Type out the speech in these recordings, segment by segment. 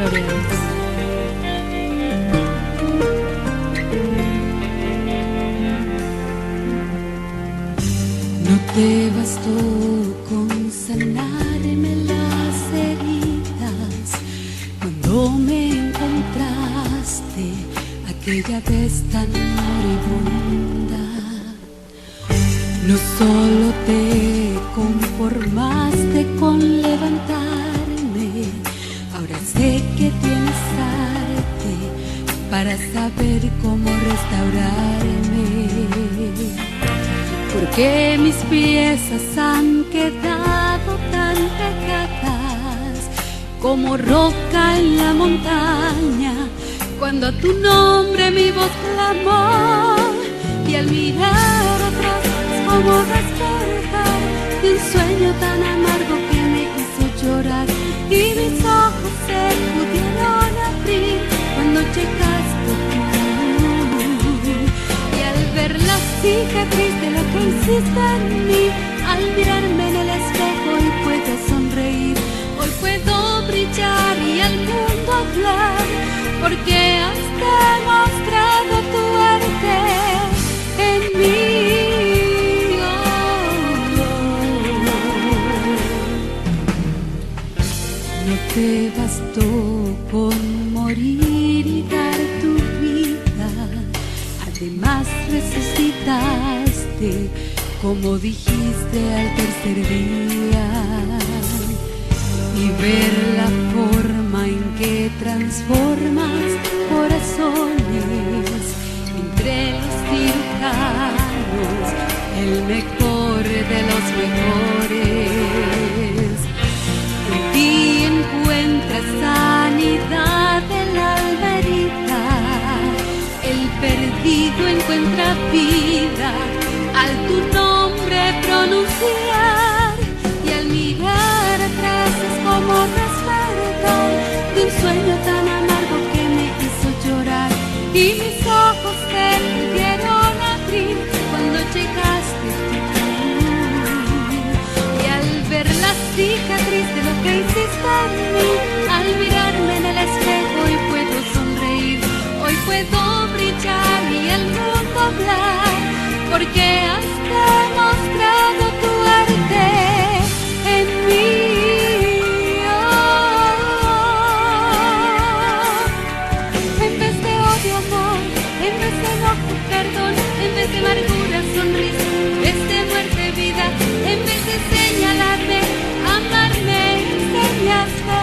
Gloria a Dios. No te bastó con sanarme las heridas cuando me encontraste aquella vez tan moribunda. No solo te conformaste con levantarme, ahora sé que tienes arte para saber cómo restaurarme. Porque mis piezas han quedado tan pegadas como roca en la montaña, cuando a tu nombre mi voz clamó, y al mirar atrás es como despertar de un sueño tan amargo que me hizo llorar, y mis ojos se pudieron abrir cuando llegaste tú. Ver la cicatriz de lo que hiciste en mí, al mirarme en el espejo hoy puedo sonreír, hoy puedo brillar y al mundo hablar, porque has demostrado tu arte en mí. No te bastó con morir y dar tu vida, además resucitaste, como dijiste al tercer día, y ver la forma en que transformas corazones entre los cirujanos, el mejor de los mejores. En ti encuentras sanidad del alma herida, el perdido encuentra vida al tu nombre pronunciar, y al mirar atrás es como despertar de un sueño tan amargo que me hizo llorar, y mis ojos te pudieron abrir cuando llegaste tú. Y al ver la cicatriz de lo que hiciste en mí, al mirarme en el espejo hoy puedo sonreír, hoy puedo brillar y al mundo hablar, porque has demostrado tu arte en mí. En vez de odio, amor, en vez de enojo, perdón, en vez de amargura, sonrisa, en vez de muerte, vida, en vez de señalarme, amarme, enseñaste.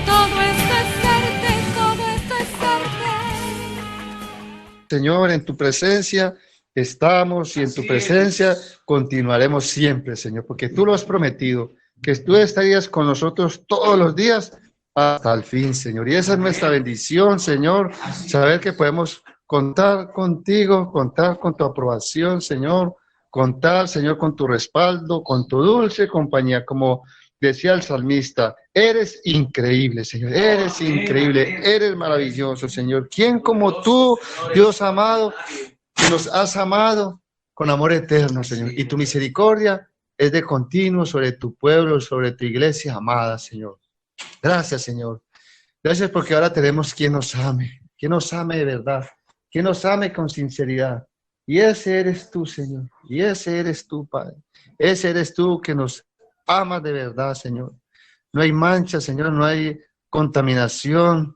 Todo esto es arte, todo esto es arte. Señor, en tu presencia estamos y en tu presencia continuaremos siempre, Señor, porque tú lo has prometido, que tú estarías con nosotros todos los días hasta el fin, Señor. Y esa es nuestra bendición, Señor, saber que podemos contar contigo, contar con tu aprobación, Señor, contar, Señor, con tu respaldo, con tu dulce compañía, como decía el salmista. Eres increíble, Señor, eres increíble, eres maravilloso, Señor. ¿Quién como tú, Dios amado, que nos has amado con amor eterno, Señor? Y tu misericordia es de continuo sobre tu pueblo, sobre tu iglesia amada, Señor. Gracias, Señor. Gracias porque ahora tenemos quien nos ame de verdad, quien nos ame con sinceridad. Y ese eres tú, Señor. Y ese eres tú, Padre. Ese eres tú que nos amas de verdad, Señor. No hay mancha, Señor, no hay contaminación,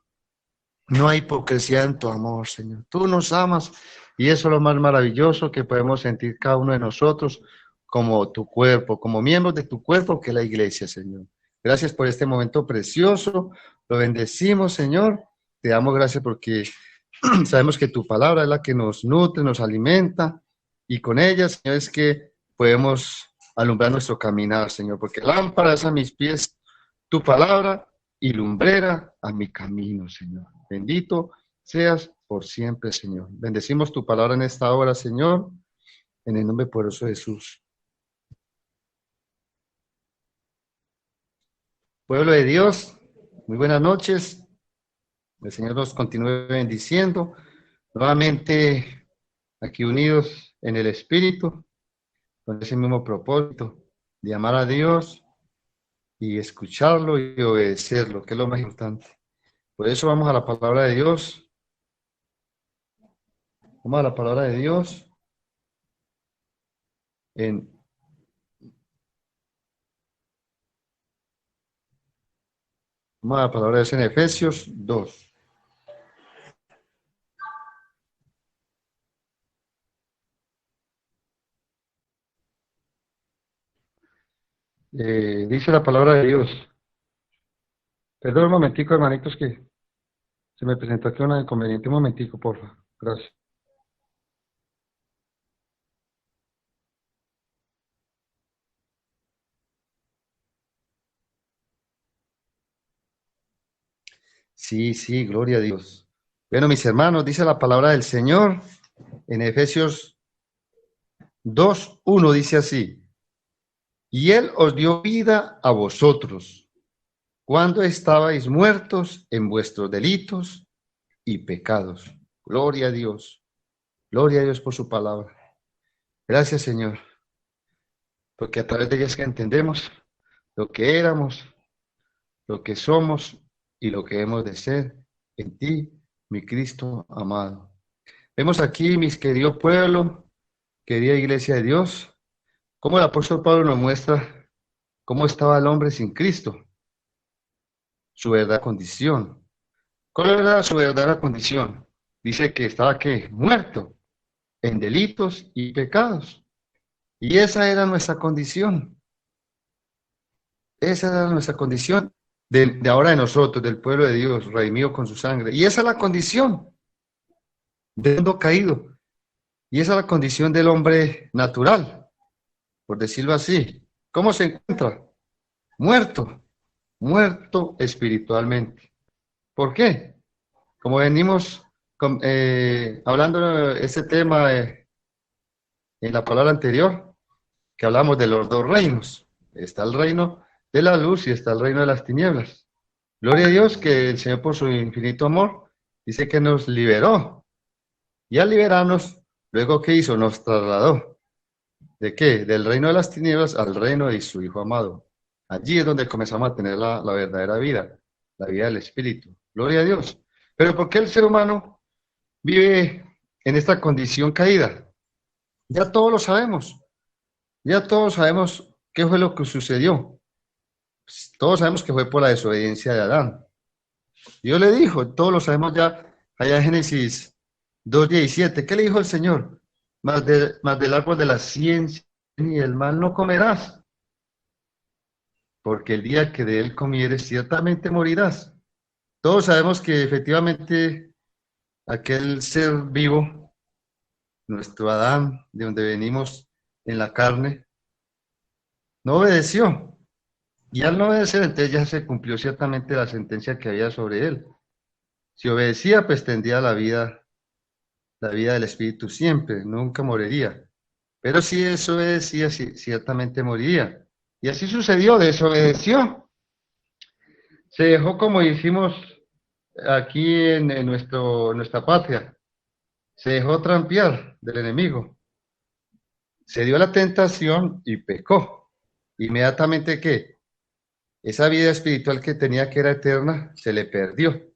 no hay hipocresía en tu amor, Señor. Tú nos amas y eso es lo más maravilloso que podemos sentir cada uno de nosotros como tu cuerpo, como miembros de tu cuerpo que es la iglesia, Señor. Gracias por este momento precioso. Lo bendecimos, Señor. Te damos gracias porque sabemos que tu palabra es la que nos nutre, nos alimenta, y con ella, Señor, es que podemos alumbrar nuestro caminar, Señor, porque lámpara es a mis pies tu palabra y lumbrera a mi camino, Señor. Bendito seas por siempre, Señor. Bendecimos tu palabra en esta hora, Señor, en el nombre poderoso de Jesús. Pueblo de Dios, muy buenas noches. El Señor nos continúe bendiciendo. Nuevamente aquí unidos en el Espíritu, con ese mismo propósito de amar a Dios y escucharlo y obedecerlo, que es lo más importante. Por eso vamos a la palabra de Dios. Vamos a la palabra de Dios. En, Vamos a la palabra de Dios en Efesios 2. Dice la palabra de Dios. Perdón un momentico, hermanitos, que se me presentó aquí un inconveniente. Un momentico, por favor. Gracias. Sí, sí, gloria a Dios. Bueno, mis hermanos, dice la palabra del Señor en Efesios 2:1, dice así: y Él os dio vida a vosotros cuando estabais muertos en vuestros delitos y pecados. Gloria a Dios. Gloria a Dios por su palabra. Gracias, Señor, porque a través de ella es que entendemos lo que éramos, lo que somos y lo que hemos de ser en ti, mi Cristo amado. Vemos aquí, mis queridos pueblo, querida iglesia de Dios, cómo el apóstol Pablo nos muestra cómo estaba el hombre sin Cristo, su verdadera condición. ¿Cuál era su verdadera condición? Dice que estaba ¿qué? Muerto en delitos y pecados. Y esa era nuestra condición. Esa era nuestra condición de ahora de nosotros, del pueblo de Dios, redimido con su sangre. Y esa es la condición del mundo caído. Y esa es la condición del hombre natural, por decirlo así. ¿Cómo se encuentra? Muerto, muerto espiritualmente. ¿Por qué? Como venimos hablando de este tema en la palabra anterior, que hablamos de los dos reinos. Está el reino de la luz y está el reino de las tinieblas. Gloria a Dios que el Señor por su infinito amor dice que nos liberó. Y al liberarnos, luego ¿qué hizo? Nos trasladó. ¿De qué? Del reino de las tinieblas al reino de su Hijo amado. Allí es donde comenzamos a tener la verdadera vida, la vida del Espíritu. Gloria a Dios. Pero ¿por qué el ser humano vive en esta condición caída? Ya todos lo sabemos. Ya todos sabemos qué fue lo que sucedió. Todos sabemos que fue por la desobediencia de Adán. Dios le dijo, todos lo sabemos ya, allá en Génesis 2:17. ¿Qué le dijo el Señor? Más del árbol de la ciencia ni el mal no comerás, porque el día que de él comieres ciertamente morirás. Todos sabemos que efectivamente aquel ser vivo, nuestro Adán, de donde venimos en la carne, no obedeció. Y al no obedecer, entonces ya se cumplió ciertamente la sentencia que había sobre él. Si obedecía, pues tendría la vida del Espíritu siempre, nunca moriría. Pero si desobedecía, ciertamente moriría. Y así sucedió, desobedeció. Se dejó, como hicimos aquí en nuestra patria, se dejó trampear del enemigo. Se dio la tentación y pecó. Inmediatamente, ¿qué? Esa vida espiritual que tenía, que era eterna, se le perdió.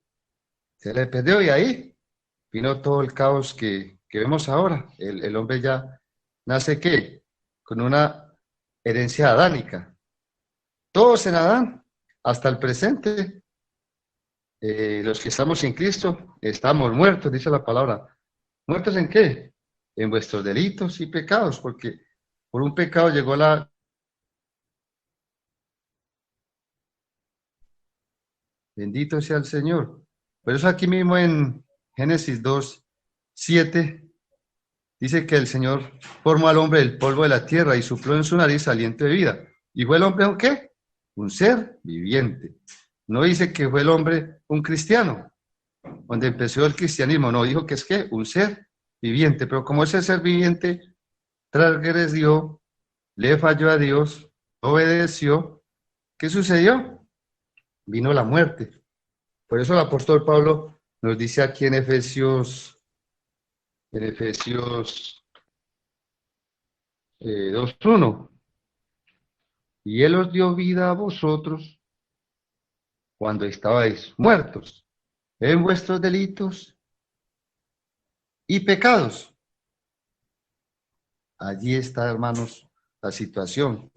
Se le perdió y ahí vino todo el caos que vemos ahora. El hombre ya nace, ¿qué? Con una herencia adánica. Todos en Adán, hasta el presente. Los que estamos en Cristo, estamos muertos, dice la palabra. ¿Muertos en qué? En vuestros delitos y pecados, porque por un pecado llegó la... Bendito sea el Señor. Por eso aquí mismo en Génesis 2:7 dice que el Señor formó al hombre del polvo de la tierra y sopló en su nariz aliento de vida. ¿Y fue el hombre un qué? Un ser viviente. No dice que fue el hombre un cristiano, donde empezó el cristianismo. No, dijo que es que un ser viviente. Pero como ese ser viviente transgredió, le falló a Dios, obedeció, ¿qué sucedió? Vino la muerte. Por eso el apóstol Pablo nos dice aquí en Efesios 2:1, y Él os dio vida a vosotros cuando estabais muertos en vuestros delitos y pecados. Allí está, hermanos, la situación.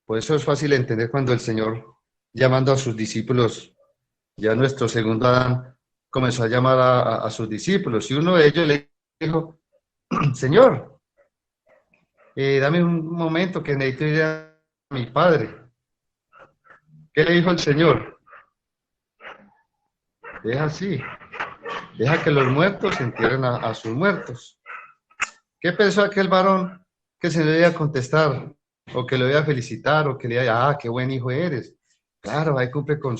Por eso es fácil entender cuando el Señor, llamando a sus discípulos, ya nuestro segundo Adán, comenzó a llamar a sus discípulos, y uno de ellos le dijo: Señor, dame un momento que necesito ir a mi padre. ¿Qué le dijo el Señor? Deja así, deja que los muertos entierren a sus muertos. ¿Qué pensó aquel varón que se le iba a contestar, o que lo iba a felicitar, o que le iba a, qué buen hijo eres? Claro, ahí cumple con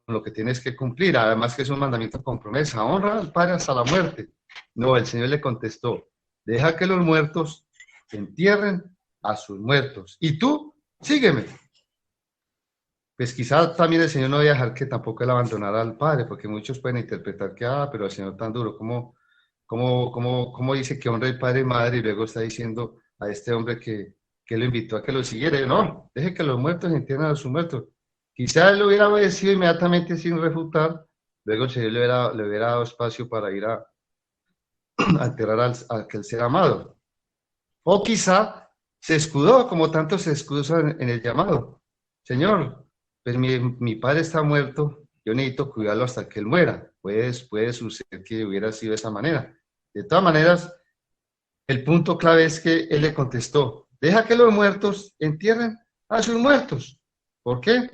lo que tienes que cumplir, además que es un mandamiento con promesa: honra al Padre hasta la muerte. No, el Señor le contestó: deja que los muertos entierren a sus muertos, y tú, sígueme. Pues quizá también el Señor no iba a dejar que tampoco él abandonara al Padre, porque muchos pueden interpretar que, pero el Señor tan duro, ¿cómo dice que honra el Padre y Madre, y luego está diciendo a este hombre que lo invitó a que lo siguiera? No, deje que los muertos entierren a sus muertos. Quizá él lo hubiera obedecido inmediatamente sin refutar, luego el Señor le hubiera dado espacio para ir a enterrar a aquel ser amado. O quizá se escudó, como tanto se excusan en el llamado: Señor, pues mi padre está muerto, yo necesito cuidarlo hasta que él muera. Puede suceder que hubiera sido de esa manera. De todas maneras, el punto clave es que él le contestó: deja que los muertos entierren a sus muertos. ¿Por qué?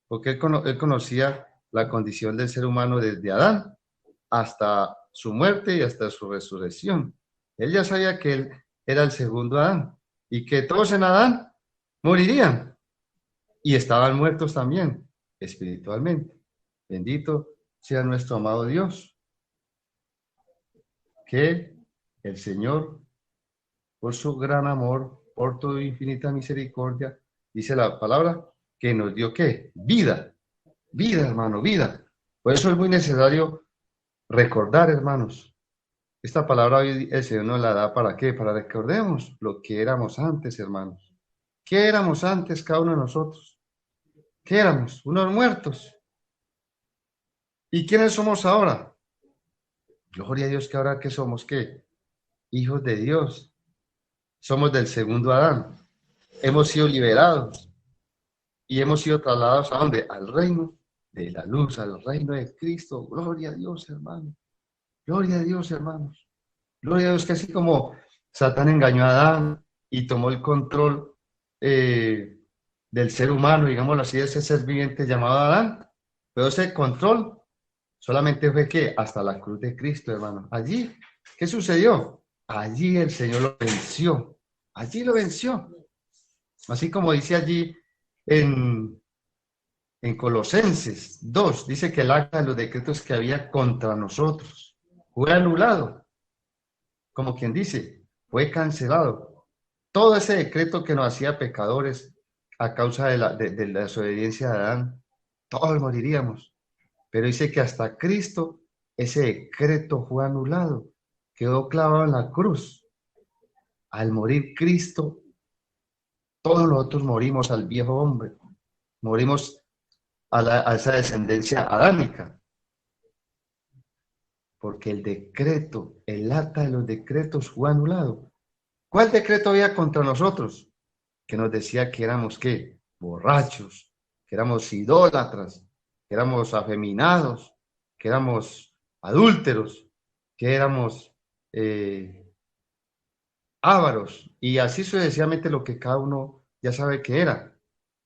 Porque él conocía la condición del ser humano desde Adán hasta su muerte y hasta su resurrección. Él ya sabía que él era el segundo Adán, y que todos en Adán morirían, y estaban muertos también espiritualmente. Bendito sea nuestro amado Dios, que el Señor, por su gran amor, por tu infinita misericordia, dice la palabra, que nos dio ¿qué? Vida, hermano, vida. Por eso es muy necesario recordar, hermanos. Esta palabra hoy el Señor nos la da, ¿para qué? Para recordemos lo que éramos antes, hermanos. ¿Qué éramos antes cada uno de nosotros? ¿Qué éramos? Unos muertos. ¿Y quiénes somos ahora? Gloria a Dios, que ahora que somos, ¿qué? Hijos de Dios. Somos del segundo Adán. Hemos sido liberados y hemos sido trasladados ¿a dónde? Al reino de la luz, al reino de Cristo. Gloria a Dios, hermano. Gloria a Dios, hermanos. Gloria a Dios, que así como Satán engañó a Adán y tomó el control del ser humano, digámoslo así, de ese ser viviente llamado Adán, pero ese control solamente fue que hasta la cruz de Cristo, hermano. Allí, ¿qué sucedió? Allí el Señor lo venció. Allí lo venció. Así como dice allí en Colosenses 2, dice que el acta de los decretos que había contra nosotros fue anulado. Como quien dice, fue cancelado. Todo ese decreto que nos hacía pecadores a causa de la desobediencia de Adán, todos moriríamos. Pero dice que hasta Cristo ese decreto fue anulado, quedó clavado en la cruz. Al morir Cristo, todos nosotros morimos al viejo hombre, morimos a esa descendencia adánica. Porque el decreto, el acta de los decretos fue anulado. ¿Cuál decreto había contra nosotros? Que nos decía que éramos, ¿qué? Borrachos, que éramos idólatras, que éramos afeminados, que éramos adúlteros, que éramos ávaros, y así sucesivamente lo que cada uno ya sabe que era,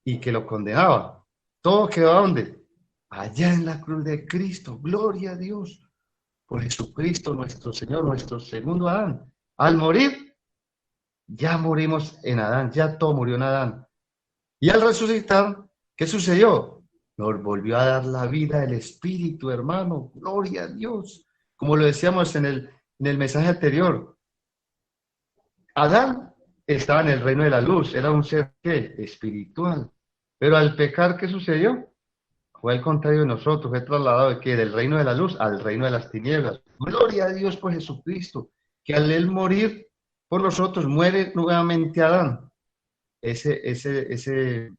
y que lo condenaba. Todo quedó ¿a dónde? Allá en la cruz de Cristo. Gloria a Dios por Jesucristo nuestro Señor, nuestro segundo Adán. Al morir, ya morimos en Adán, ya todo murió en Adán. Y al resucitar, ¿qué sucedió? Nos volvió a dar la vida el Espíritu, hermano. Gloria a Dios. Como lo decíamos en el mensaje anterior, Adán estaba en el reino de la luz, era un ser ¿qué? Espiritual. Pero al pecar, ¿qué sucedió? Fue al contrario de nosotros, fue trasladado de ¿qué? Del reino de la luz al reino de las tinieblas. Gloria a Dios por Jesucristo, que al él morir por nosotros, muere nuevamente Adán, ese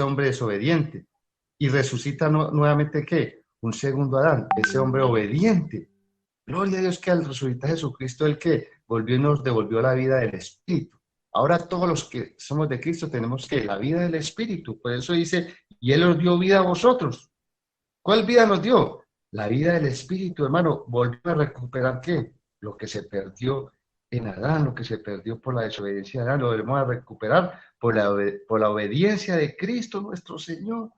hombre desobediente. y resucita nuevamente, ¿qué? Un segundo Adán, ese hombre obediente. Gloria a Dios que al resucitar Jesucristo, el que volvió y nos devolvió la vida del Espíritu. Ahora todos los que somos de Cristo tenemos que la vida del Espíritu. Por eso dice, y Él os dio vida a vosotros. ¿Cuál vida nos dio? La vida del Espíritu, hermano. Volvió a recuperar, ¿qué? Lo que se perdió en Adán, lo que se perdió por la desobediencia de Adán, lo volvemos a recuperar por la obediencia de Cristo nuestro Señor.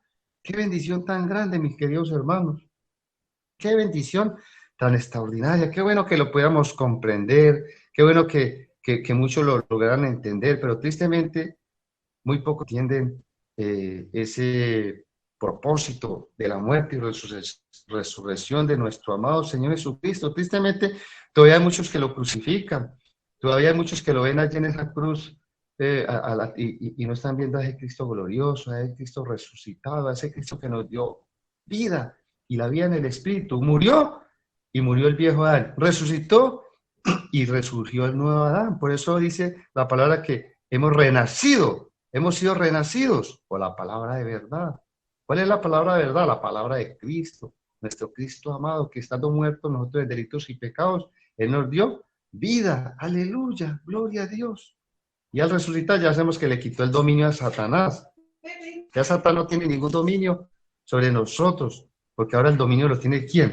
Qué bendición tan grande, mis queridos hermanos. Qué bendición tan extraordinaria. Qué bueno que lo podamos comprender. Qué bueno que muchos lo lograran entender, pero tristemente muy pocos entienden ese propósito de la muerte y resurrección de nuestro amado Señor Jesucristo. Tristemente, todavía hay muchos que lo crucifican, todavía hay muchos que lo ven allí en esa cruz y no están viendo a ese Cristo glorioso, a ese Cristo resucitado, a ese Cristo que nos dio vida y la vida en el Espíritu. Murió y murió el viejo Adán, resucitó y resurgió el nuevo Adán. Por eso dice la palabra que hemos renacido, hemos sido renacidos por la palabra de verdad. ¿Cuál es la palabra de verdad? La palabra de Cristo, nuestro Cristo amado, que estando muertos nosotros de delitos y pecados, Él nos dio vida. Aleluya, gloria a Dios. Y al resucitar ya sabemos que le quitó el dominio a Satanás. Ya Satanás no tiene ningún dominio sobre nosotros, porque ahora el dominio lo tiene ¿quién?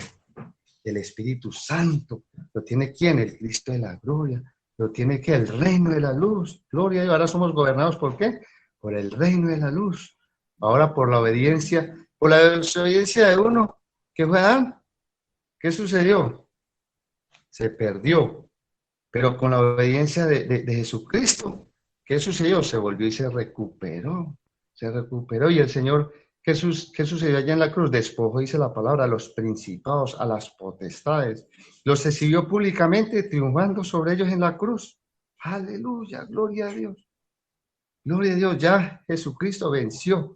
El Espíritu Santo. ¿Lo tiene quién? El Cristo de la gloria. ¿Lo tiene qué? El reino de la luz. Gloria a Dios. Ahora somos gobernados ¿por qué? Por el reino de la luz. Ahora por la obediencia de uno. ¿Qué fue Adán? ¿Qué sucedió? Se perdió. Pero con la obediencia de Jesucristo, ¿qué sucedió? Se volvió y se recuperó. Se recuperó y el Señor... ¿Qué sucedió allá en la cruz? Despojó, dice la palabra, a los principados, a las potestades. Los exhibió públicamente, triunfando sobre ellos en la cruz. Aleluya, gloria a Dios. Gloria a Dios, ya Jesucristo venció.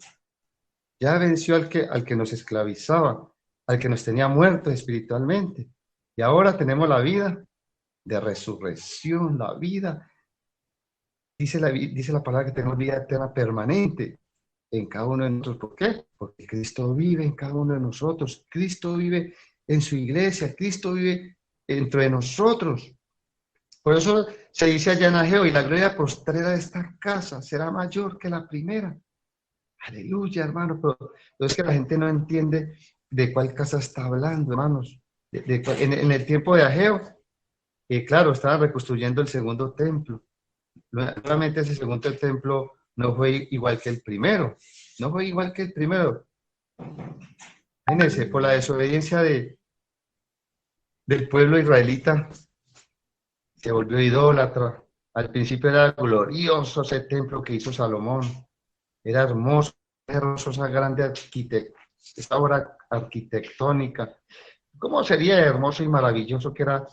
Ya venció al que nos esclavizaba, al que nos tenía muertos espiritualmente. Y ahora tenemos la vida de resurrección, la vida. Dice la palabra que tenemos vida eterna permanente en cada uno de nosotros. ¿Por qué? Porque Cristo vive en cada uno de nosotros. Cristo vive en su iglesia. Cristo vive dentro de nosotros. Por eso se dice allá en Ageo, y la gloria postrera de esta casa será mayor que la primera. Aleluya, hermano. Pero es que la gente no entiende de cuál casa está hablando, hermanos. En el tiempo de Ageo, claro, estaban reconstruyendo el segundo templo. Nuevamente ese segundo templo no fue igual que el primero. No fue igual que el primero. Imagínense, por la desobediencia del pueblo israelita, se volvió idólatra. Al principio era glorioso ese templo que hizo Salomón. Era hermoso esa grande esta obra arquitectónica. ¿Cómo sería hermoso y maravilloso que era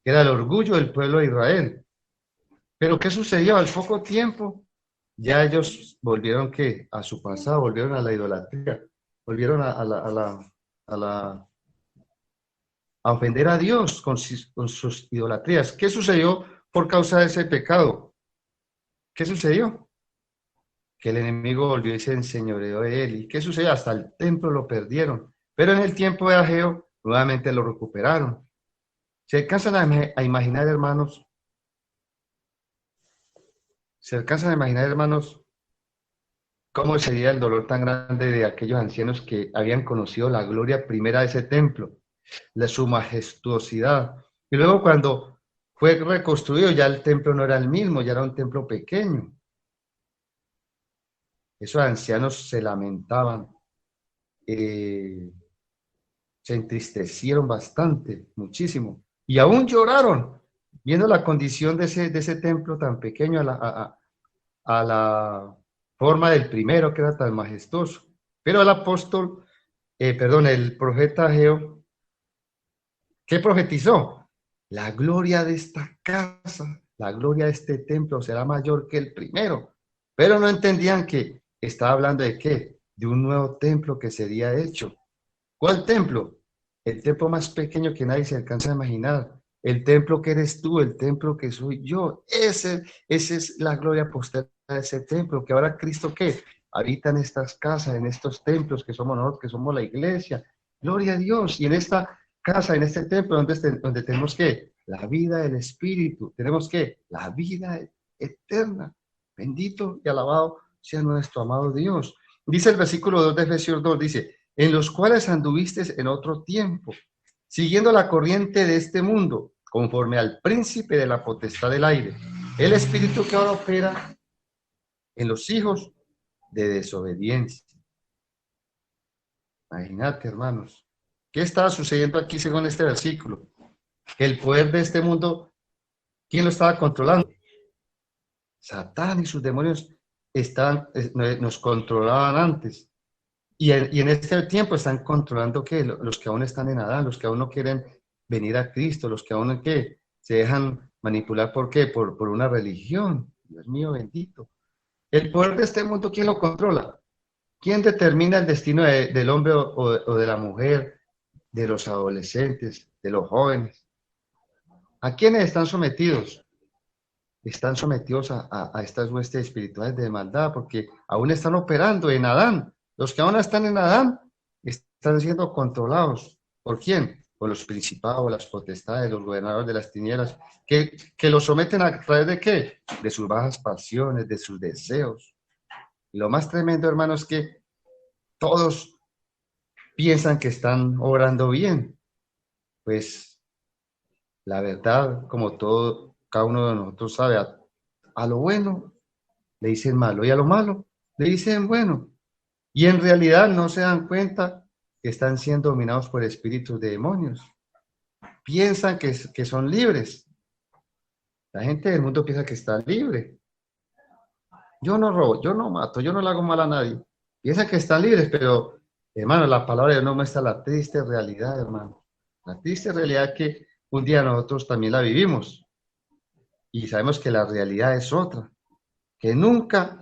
el orgullo del pueblo de Israel? Pero ¿qué sucedió? Al poco tiempo, ya ellos volvieron ¿qué? A su pasado, volvieron a la idolatría, volvieron a ofender a Dios con sus idolatrías. ¿Qué sucedió por causa de ese pecado? ¿Qué sucedió? Que el enemigo volvió y se enseñoreó de él. ¿Y qué sucedió? Hasta el templo lo perdieron. Pero en el tiempo de Ageo, nuevamente lo recuperaron. ¿Se alcanzan a imaginar, hermanos? ¿Se alcanzan a imaginar, hermanos, cómo sería el dolor tan grande de aquellos ancianos que habían conocido la gloria primera de ese templo, su majestuosidad? Y luego cuando fue reconstruido, ya el templo no era el mismo, ya era un templo pequeño. Esos ancianos se lamentaban, se entristecieron bastante, muchísimo, y aún lloraron, viendo la condición de ese templo tan pequeño a la forma del primero, que era tan majestuoso. Pero el profeta Ageo, ¿qué profetizó? La gloria de esta casa, la gloria de este templo será mayor que el primero. Pero no entendían que estaba hablando de ¿qué? De un nuevo templo que sería hecho. ¿Cuál templo? El templo más pequeño que nadie se alcanza a imaginar. El templo que eres tú, el templo que soy yo. Esa es la gloria postrera de ese templo, que ahora Cristo ¿qué? habita en estas casas, en estos templos que somos nosotros, que somos la iglesia. Gloria a Dios. Y en esta casa, en este templo, donde tenemos que la vida del Espíritu, tenemos que la vida eterna. Bendito y alabado sea nuestro amado Dios. Dice el versículo 2 de Efesios 2, dice, en los cuales anduviste en otro tiempo, siguiendo la corriente de este mundo, conforme al príncipe de la potestad del aire, el espíritu que ahora opera en los hijos de desobediencia. Imagínate, hermanos, ¿qué estaba sucediendo aquí según este versículo? Que el poder de este mundo, ¿quién lo estaba controlando? Satán y sus demonios nos controlaban antes. Y en este tiempo están controlando ¿qué? Los que aún están en Adán, los que aún no quieren venir a Cristo, los que aún ¿qué? Se dejan manipular ¿por qué? Por una religión. Dios mío bendito. El poder de este mundo, ¿quién lo controla? ¿Quién determina el destino del hombre o de la mujer, de los adolescentes, de los jóvenes? ¿A quiénes están sometidos? Están sometidos a estas huestes espirituales de maldad, porque aún están operando en Adán. Los que aún están en Adán están siendo controlados. ¿Por quién? Por los principados, las potestades, los gobernadores de las tinieblas, que los someten a través de ¿qué? De sus bajas pasiones, de sus deseos. Y lo más tremendo, hermanos, es que todos piensan que están obrando bien. Pues la verdad, como todo, cada uno de nosotros sabe, a lo bueno le dicen malo y a lo malo le dicen bueno. Y en realidad no se dan cuenta que están siendo dominados por espíritus de demonios. Piensan que son libres. La gente del mundo piensa que está libre. Yo no robo, yo no mato, yo no le hago mal a nadie. Piensan que están libres, pero, hermano, la palabra de Dios no muestra la triste realidad, hermano. La triste realidad es que un día nosotros también la vivimos. Y sabemos que la realidad es otra. Que nunca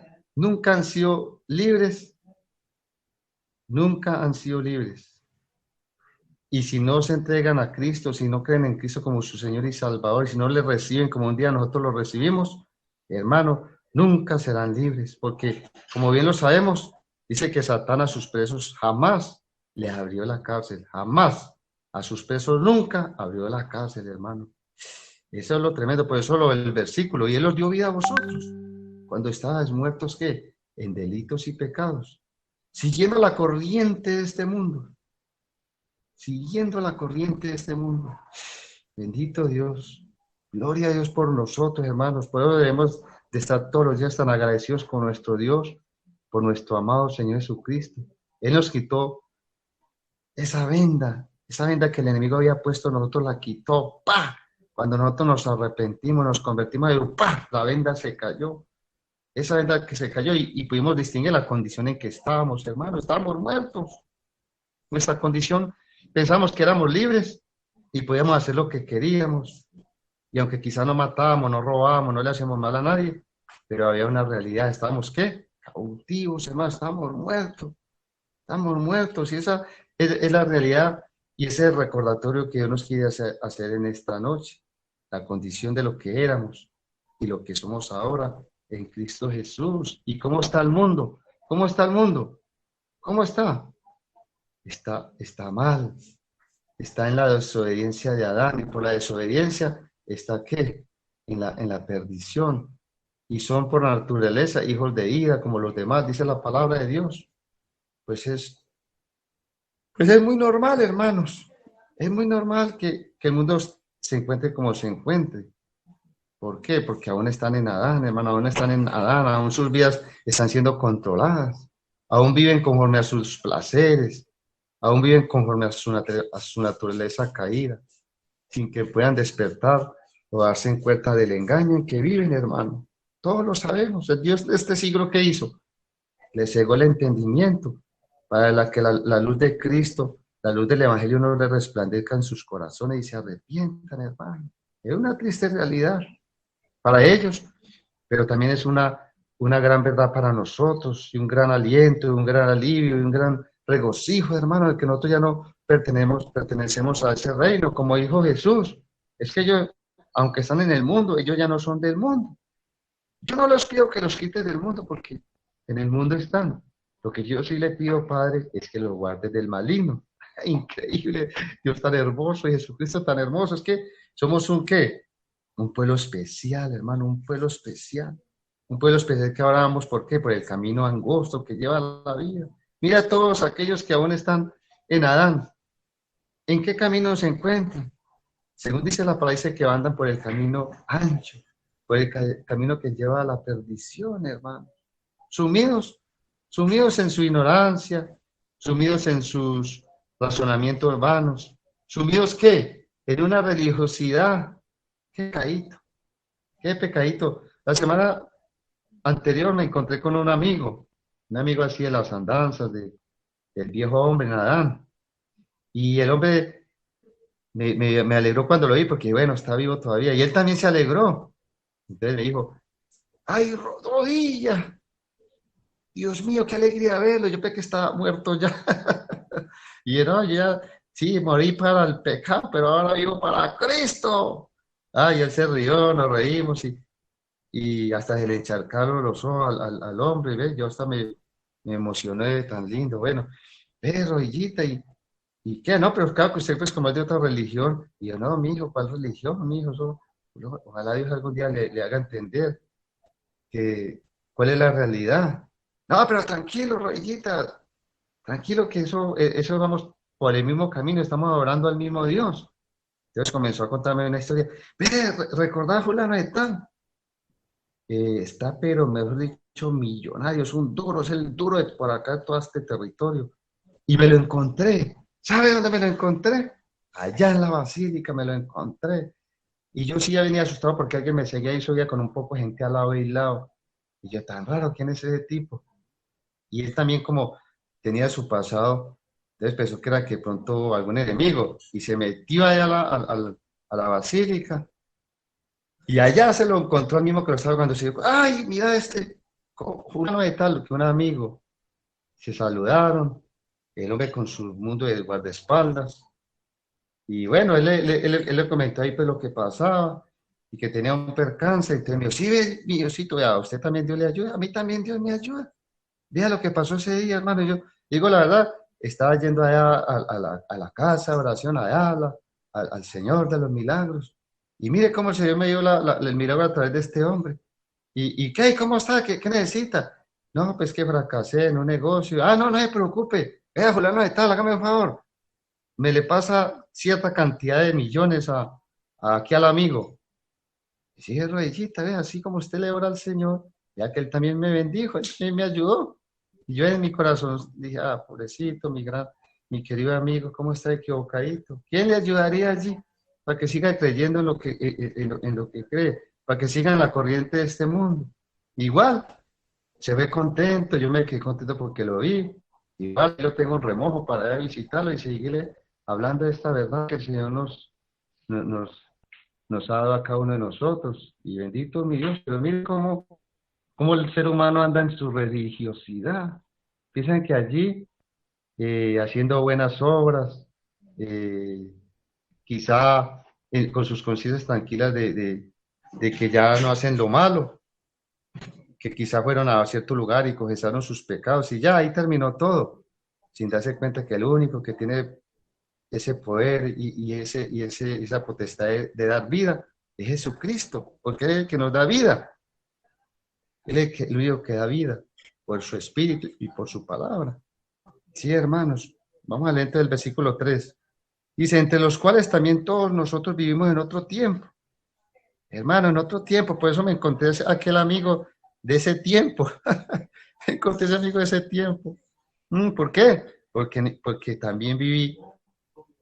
han sido libres. Nunca han sido libres. Y si no se entregan a Cristo, si no creen en Cristo como su Señor y Salvador, si no le reciben como un día nosotros lo recibimos, hermano, nunca serán libres. Porque, como bien lo sabemos, dice que Satán a sus presos jamás les abrió la cárcel. Jamás. A sus presos nunca abrió la cárcel, hermano. Eso es lo tremendo. Por eso el versículo. Y Él os dio vida a vosotros. Cuando estabais muertos, ¿qué? En delitos y pecados. Siguiendo la corriente de este mundo. Siguiendo la corriente de este mundo. Bendito Dios. Gloria a Dios por nosotros, hermanos. Por eso debemos de estar todos los días tan agradecidos con nuestro Dios, por nuestro amado Señor Jesucristo. Él nos quitó esa venda que el enemigo había puesto, nosotros la quitó. ¡Pah! Cuando nosotros nos arrepentimos, nos convertimos, ¡pah! La venda se cayó. Esa venda que se cayó y pudimos distinguir la condición en que estábamos, hermanos. Estábamos muertos. Nuestra condición, pensamos que éramos libres y podíamos hacer lo que queríamos. Y aunque quizás no matábamos, no robábamos, no le hacíamos mal a nadie, pero había una realidad. Estábamos, ¿qué? Cautivos, hermanos. Estábamos muertos. Estamos muertos. Y esa es la realidad y ese es el recordatorio que Dios nos quiere hacer en esta noche. La condición de lo que éramos y lo que somos ahora en Cristo Jesús. ¿Y cómo está el mundo? ¿Cómo está el mundo? ¿Cómo está? Está mal. Está en la desobediencia de Adán y por la desobediencia está ¿qué? En la perdición. Y son por naturaleza hijos de ira como los demás, dice la palabra de Dios. Pues es muy normal, hermanos. Es muy normal que el mundo se encuentre como se encuentre. ¿Por qué? Porque aún están en Adán, hermano, aún están en Adán, aún sus vidas están siendo controladas, aún viven conforme a sus placeres, aún viven conforme a su naturaleza caída, sin que puedan despertar o darse cuenta del engaño en que viven, hermano. Todos lo sabemos. El Dios de este siglo, ¿qué hizo? Le cegó el entendimiento para que la luz de Cristo, la luz del Evangelio no le resplandezca en sus corazones y se arrepientan, hermano. Es una triste realidad para ellos, pero también es una gran verdad para nosotros, y un gran aliento, y un gran alivio, y un gran regocijo, hermano, de que nosotros ya no pertenecemos a ese reino, como dijo Jesús. Es que ellos, aunque están en el mundo, ellos ya no son del mundo. Yo no les pido que los quiten del mundo, porque en el mundo están. Lo que yo sí le pido, Padre, es que los guardes del maligno. Increíble, Dios tan hermoso y Jesucristo tan hermoso. Es que somos un ¿qué? Un pueblo especial, hermano, un pueblo especial. Un pueblo especial que ahora vamos, ¿por qué? Por el camino angosto que lleva la vida. Mira a todos aquellos que aún están en Adán. ¿En qué camino se encuentran? Según dice la palabra, dice que andan por el camino ancho, por el camino que lleva a la perdición, hermano. Sumidos en su ignorancia, sumidos en sus razonamientos urbanos, sumidos ¿qué? En una religiosidad. Qué pecadito. La semana anterior me encontré con un amigo así de las andanzas del viejo hombre Nadán. Y el hombre me alegró cuando lo vi, porque bueno, está vivo todavía. Y él también se alegró. Entonces me dijo, ¡ay, rodilla! Dios mío, qué alegría verlo. Yo pensé que estaba muerto ya. Y no, yo ya, sí, morí para el pecado, pero ahora vivo para Cristo. Y él se rió, nos reímos y hasta se le encharcaron los ojos al hombre. ¿Ves? Yo hasta me emocioné, tan lindo. Bueno, rodillita, ¿y qué? No, pero claro que usted pues como es de otra religión. Y yo, no, mi hijo, ¿cuál religión, mi hijo? Ojalá Dios algún día le haga entender cuál es la realidad. No, pero tranquilo, rodillita, tranquilo que eso vamos por el mismo camino, estamos adorando al mismo Dios. Entonces comenzó a contarme una historia. Ve, recordá fulano de tal. Está, pero mejor dicho, millonario, es el duro de por acá de todo este territorio. Y me lo encontré. ¿Sabe dónde me lo encontré? Allá en la basílica me lo encontré. Y yo sí ya venía asustado porque alguien me seguía y subía con un poco de gente al lado y al lado. Y yo, tan raro, ¿quién es ese tipo? Y él también como tenía su pasado, entonces pensó que era que pronto algún enemigo. Y se metió allá a la basílica. Y allá se lo encontró al mismo que lo estaba cuando se dijo, ¡ay, mira fulano de tal, que un amigo! Se saludaron, el hombre con su mundo de guardaespaldas. Y bueno, él le comentó ahí pues lo que pasaba y que tenía un percance. Entonces me dijo, sí, ve, mi Diosito, a usted también Dios le ayuda, a mí también Dios me ayuda. Vea lo que pasó ese día, hermano. Yo digo la verdad, estaba yendo allá a la casa de oración, allá al Señor de los milagros. Y mire cómo el Señor me dio el milagro a través de este hombre. ¿Y qué? ¿Cómo está? ¿Qué necesita? No, pues que fracasé en un negocio. No se preocupe. Vea, fulano de tal, hágame un favor. Me le pasa cierta cantidad de millones aquí al amigo. Y sigue rodillita, ve, así como usted le ora al Señor, ya que él también me bendijo, él también me ayudó. Y yo en mi corazón dije, pobrecito, mi querido amigo, ¿cómo está equivocadito? ¿Quién le ayudaría allí para que siga creyendo en lo que cree, para que siga en la corriente de este mundo? Igual, se ve contento, yo me quedé contento porque lo vi. Igual yo tengo un remojo para ir a visitarlo y seguirle hablando de esta verdad que el Señor nos ha dado a cada uno de nosotros. Y bendito mi Dios, pero mire cómo el ser humano anda en su religiosidad. Piensan que allí, haciendo buenas obras, quizá con sus conciencias tranquilas de que ya no hacen lo malo, que quizá fueron a cierto lugar y confesaron sus pecados y ya ahí terminó todo, sin darse cuenta que el único que tiene ese poder y esa potestad de dar vida es Jesucristo, porque Él es el que nos da vida. Él es el único que da vida por su espíritu y por su palabra. Sí, hermanos, vamos a leer el versículo 3. Dice, entre los cuales también todos nosotros vivimos en otro tiempo. Hermano, en otro tiempo, por eso me encontré aquel amigo de ese tiempo. Me encontré ese amigo de ese tiempo. ¿Por qué? Porque también viví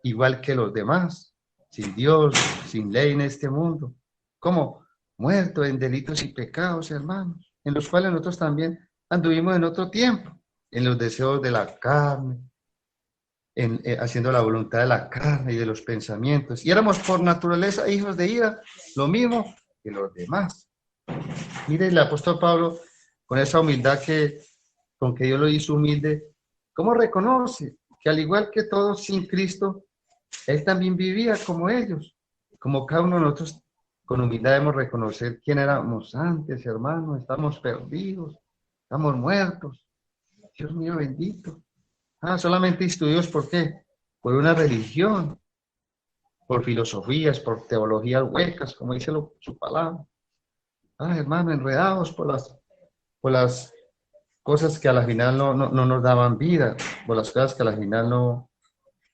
igual que los demás, sin Dios, sin ley en este mundo. ¿Cómo? Muerto en delitos y pecados, hermanos, en los cuales nosotros también anduvimos en otro tiempo, en los deseos de la carne, haciendo la voluntad de la carne y de los pensamientos. Y éramos por naturaleza hijos de ira, lo mismo que los demás. Mire el apóstol Pablo, con esa humildad con que Dios lo hizo humilde, ¿cómo reconoce que al igual que todos sin Cristo, Él también vivía como ellos? Como cada uno de nosotros, con humildad debemos reconocer quién éramos antes, hermanos, estamos perdidos. estamos muertos. Dios mío bendito. Solamente instruidos ¿por qué? Por una religión, por filosofías, por teologías huecas, como dice su palabra. Hermano, enredados por las cosas que a la final no nos daban vida, por las cosas que a la final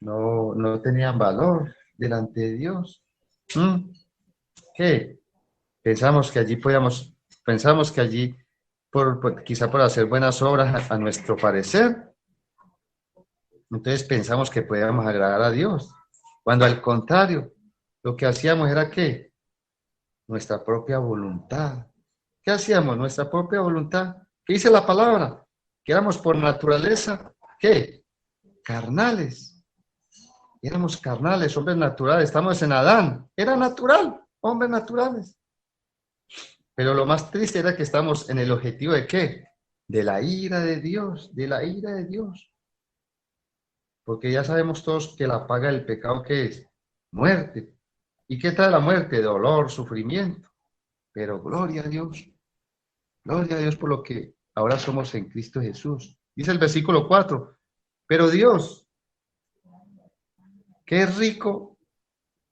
no tenían valor delante de Dios. ¿Qué? Pensamos que allí, quizá por hacer buenas obras a nuestro parecer, entonces pensamos que podíamos agradar a Dios, cuando al contrario, lo que hacíamos era ¿qué? Nuestra propia voluntad. ¿Qué hacíamos? Nuestra propia voluntad. ¿Qué dice la palabra? Que éramos por naturaleza, ¿qué? Carnales. Éramos carnales, hombres naturales. Estamos en Adán. Era natural, hombres naturales. Pero lo más triste era que estamos en el objetivo de ¿qué? De la ira de Dios, de la ira de Dios. Porque ya sabemos todos que la paga del pecado, ¿qué es? Muerte. ¿Y qué trae la muerte? Dolor, sufrimiento. Pero gloria a Dios. Gloria a Dios por lo que ahora somos en Cristo Jesús. Dice el versículo 4. Pero Dios, que es rico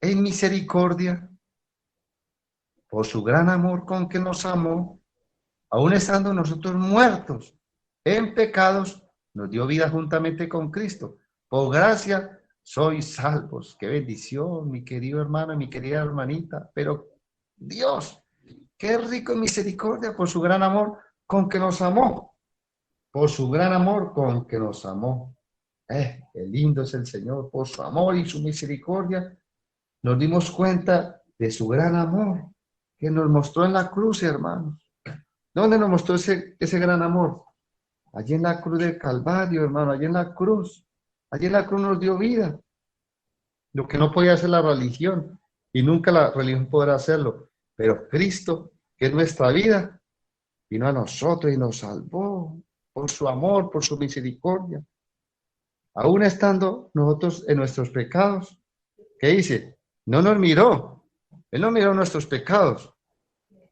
en misericordia, por su gran amor con que nos amó, aun estando nosotros muertos en pecados, nos dio vida juntamente con Cristo. Por gracia sois salvos. Qué bendición, mi querido hermano y mi querida hermanita. Pero Dios, que es rico en misericordia por su gran amor con que nos amó. Por su gran amor con que nos amó. Qué lindo es el Señor. Por su amor y su misericordia nos dimos cuenta de su gran amor que nos mostró en la cruz, hermanos. ¿Dónde nos mostró ese gran amor? Allí en la cruz del Calvario, hermano. Allí en la cruz. Allí en la cruz nos dio vida. Lo que no podía hacer la religión. Y nunca la religión podrá hacerlo. Pero Cristo, que es nuestra vida, vino a nosotros y nos salvó por su amor, por su misericordia. Aún estando nosotros en nuestros pecados, ¿qué dice? No nos miró. Él no miró nuestros pecados.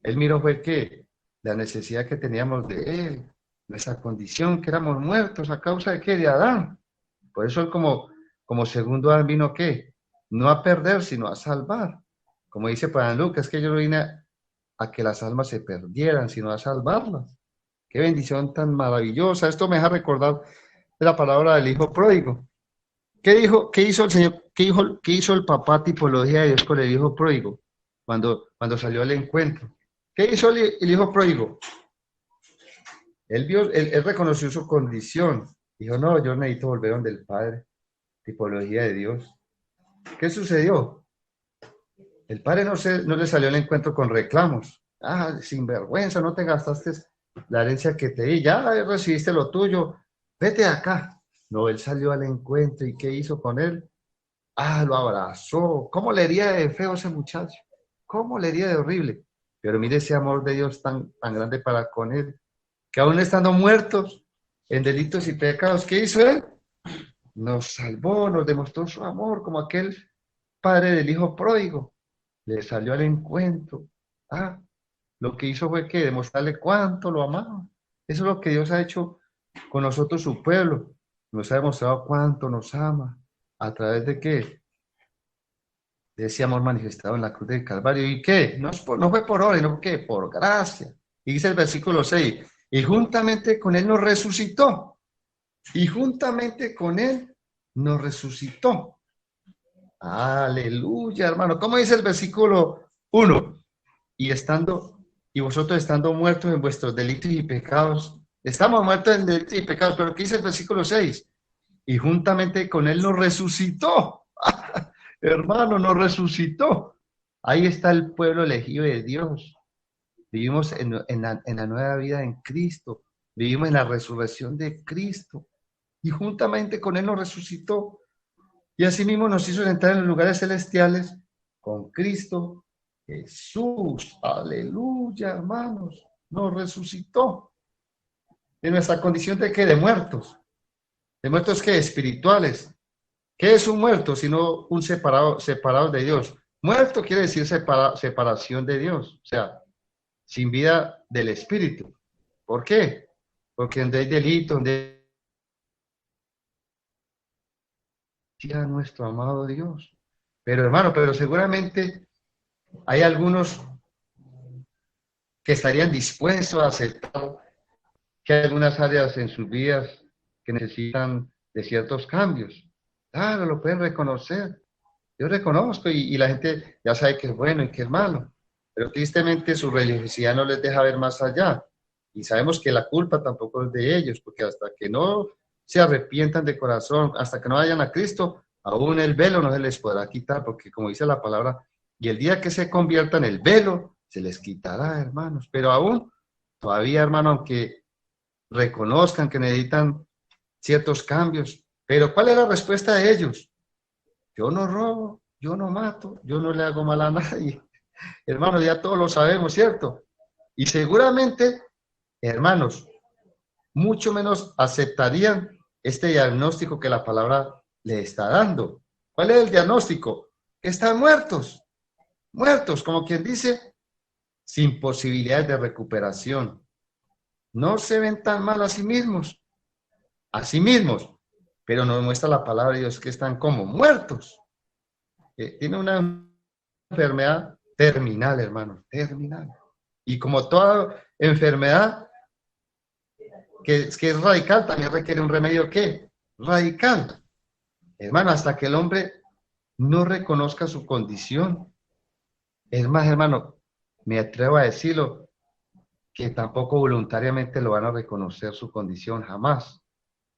Él miró fue que la necesidad que teníamos de Él, nuestra condición, que éramos muertos a causa de ¿qué? De Adán. Por eso Él como segundo Adán vino ¿qué? No a perder, sino a salvar. Como dice para Lucas, que yo no vine a que las almas se perdieran, sino a salvarlas. Qué bendición tan maravillosa. Esto me deja recordar de la palabra del hijo pródigo. ¿Qué dijo? ¿Qué hizo el Señor? ¿Qué hizo el papá tipología de Dios con el hijo pródigo cuando salió al encuentro? ¿Qué hizo el hijo pródigo? Él reconoció su condición. Dijo, no, yo necesito volver donde el Padre. Tipología de Dios. ¿Qué sucedió? El Padre no le salió al encuentro con reclamos. Sin vergüenza, no te gastaste la herencia que te di. Ya recibiste lo tuyo. Vete acá. No, Él salió al encuentro. ¿Y qué hizo con él? Lo abrazó. ¿Cómo le hería de feo ese muchacho? ¿Cómo le hería de horrible? Pero mire ese amor de Dios tan grande para con él, que aún estando muertos en delitos y pecados, ¿qué hizo Él? Nos salvó, nos demostró su amor, como aquel padre del hijo pródigo. Le salió al encuentro. Lo que hizo fue que demostrarle cuánto lo amaba. Eso es lo que Dios ha hecho con nosotros, su pueblo. Nos ha demostrado cuánto nos ama. ¿A través de qué? De ese amor manifestado en la cruz del Calvario. ¿Y qué? No fue por obra, sino que por gracia. Y dice el versículo 6, y juntamente con Él nos resucitó. Y juntamente con Él nos resucitó. Aleluya, hermano. ¿Cómo dice el versículo 1? Y vosotros estando muertos en vuestros delitos y pecados. Estamos muertos en delitos y pecados, pero ¿qué dice el versículo 6? Y juntamente con Él nos resucitó. Hermano, nos resucitó. Ahí está el pueblo elegido de Dios. Vivimos en la nueva vida en Cristo. Vivimos en la resurrección de Cristo. Y juntamente con Él nos resucitó. Y asimismo nos hizo entrar en los lugares celestiales con Cristo Jesús. Aleluya, hermanos. Nos resucitó. De nuestra condición de ¿qué? De muertos. ¿De muertos qué? Espirituales. ¿Qué es un muerto? Sino un separado de Dios. Muerto quiere decir separación de Dios. O sea, sin vida del espíritu. ¿Por qué? porque donde hay delito, donde hay a nuestro amado Dios. Pero hermano, pero seguramente hay algunos que estarían dispuestos a aceptar que hay algunas áreas en sus vidas que necesitan de ciertos cambios. Claro, lo pueden reconocer. Yo reconozco y la gente ya sabe que es bueno y que es malo, pero tristemente su religiosidad no les deja ver más allá. Y sabemos que la culpa tampoco es de ellos, porque hasta que no se arrepientan de corazón, hasta que no vayan a Cristo, aún el velo no se les podrá quitar, porque como dice la palabra, y el día que se conviertan el velo, se les quitará, hermanos. Pero aún, todavía, hermano, aunque reconozcan que necesitan ciertos cambios, pero ¿cuál es la respuesta de ellos? Yo no robo, yo no mato, yo no le hago mal a nadie. Hermanos, ya todos lo sabemos, ¿cierto? Y seguramente, hermanos, mucho menos aceptarían este diagnóstico que la palabra le está dando. ¿Cuál es el diagnóstico? Que están muertos, muertos, como quien dice, sin posibilidades de recuperación. No se ven tan mal a sí mismos, pero nos muestra la palabra de Dios que están como muertos. Tiene una enfermedad terminal, hermano, terminal. Y como toda enfermedad que es radical, también requiere un remedio, ¿qué? Radical. Hermano, hasta que el hombre no reconozca su condición. Es más, hermano, me atrevo a decirlo, que tampoco voluntariamente lo van a reconocer su condición, jamás.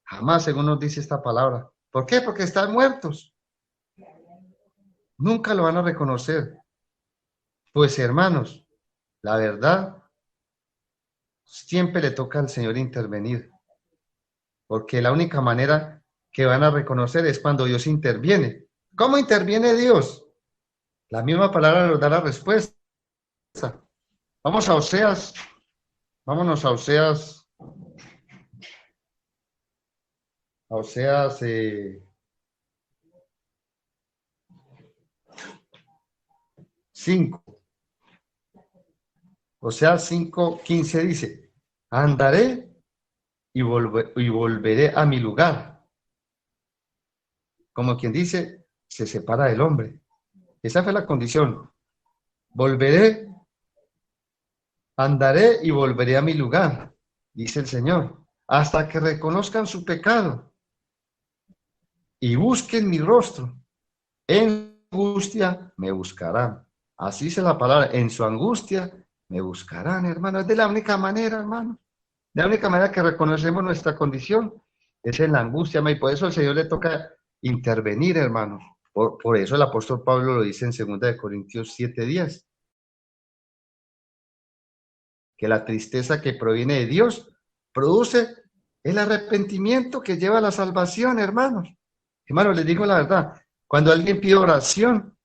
Jamás, según nos dice esta palabra. ¿Por qué? Porque están muertos. Nunca lo van a reconocer. Pues, hermanos, la verdad, siempre le toca al Señor intervenir. Porque la única manera que van a reconocer es cuando Dios interviene. ¿Cómo interviene Dios? La misma palabra nos da la respuesta. Vamos a Oseas. Vámonos a Oseas. A Oseas 5. Oseas 5:15 dice, andaré y volveré a mi lugar. Como quien dice, se separa del hombre. Esa fue la condición. Volveré, andaré y volveré a mi lugar, dice el Señor, hasta que reconozcan su pecado y busquen mi rostro. En angustia me buscarán. Así dice la palabra, en su angustia me buscarán, hermano. Es de la única manera, hermano. De la única manera que reconocemos nuestra condición es en la angustia, y por eso al Señor le toca intervenir, hermanos. Por eso el apóstol Pablo lo dice en 2 Corintios 7:10, que la tristeza que proviene de Dios produce el arrepentimiento que lleva a la salvación, hermanos. Hermanos, les digo la verdad, cuando alguien pide oración,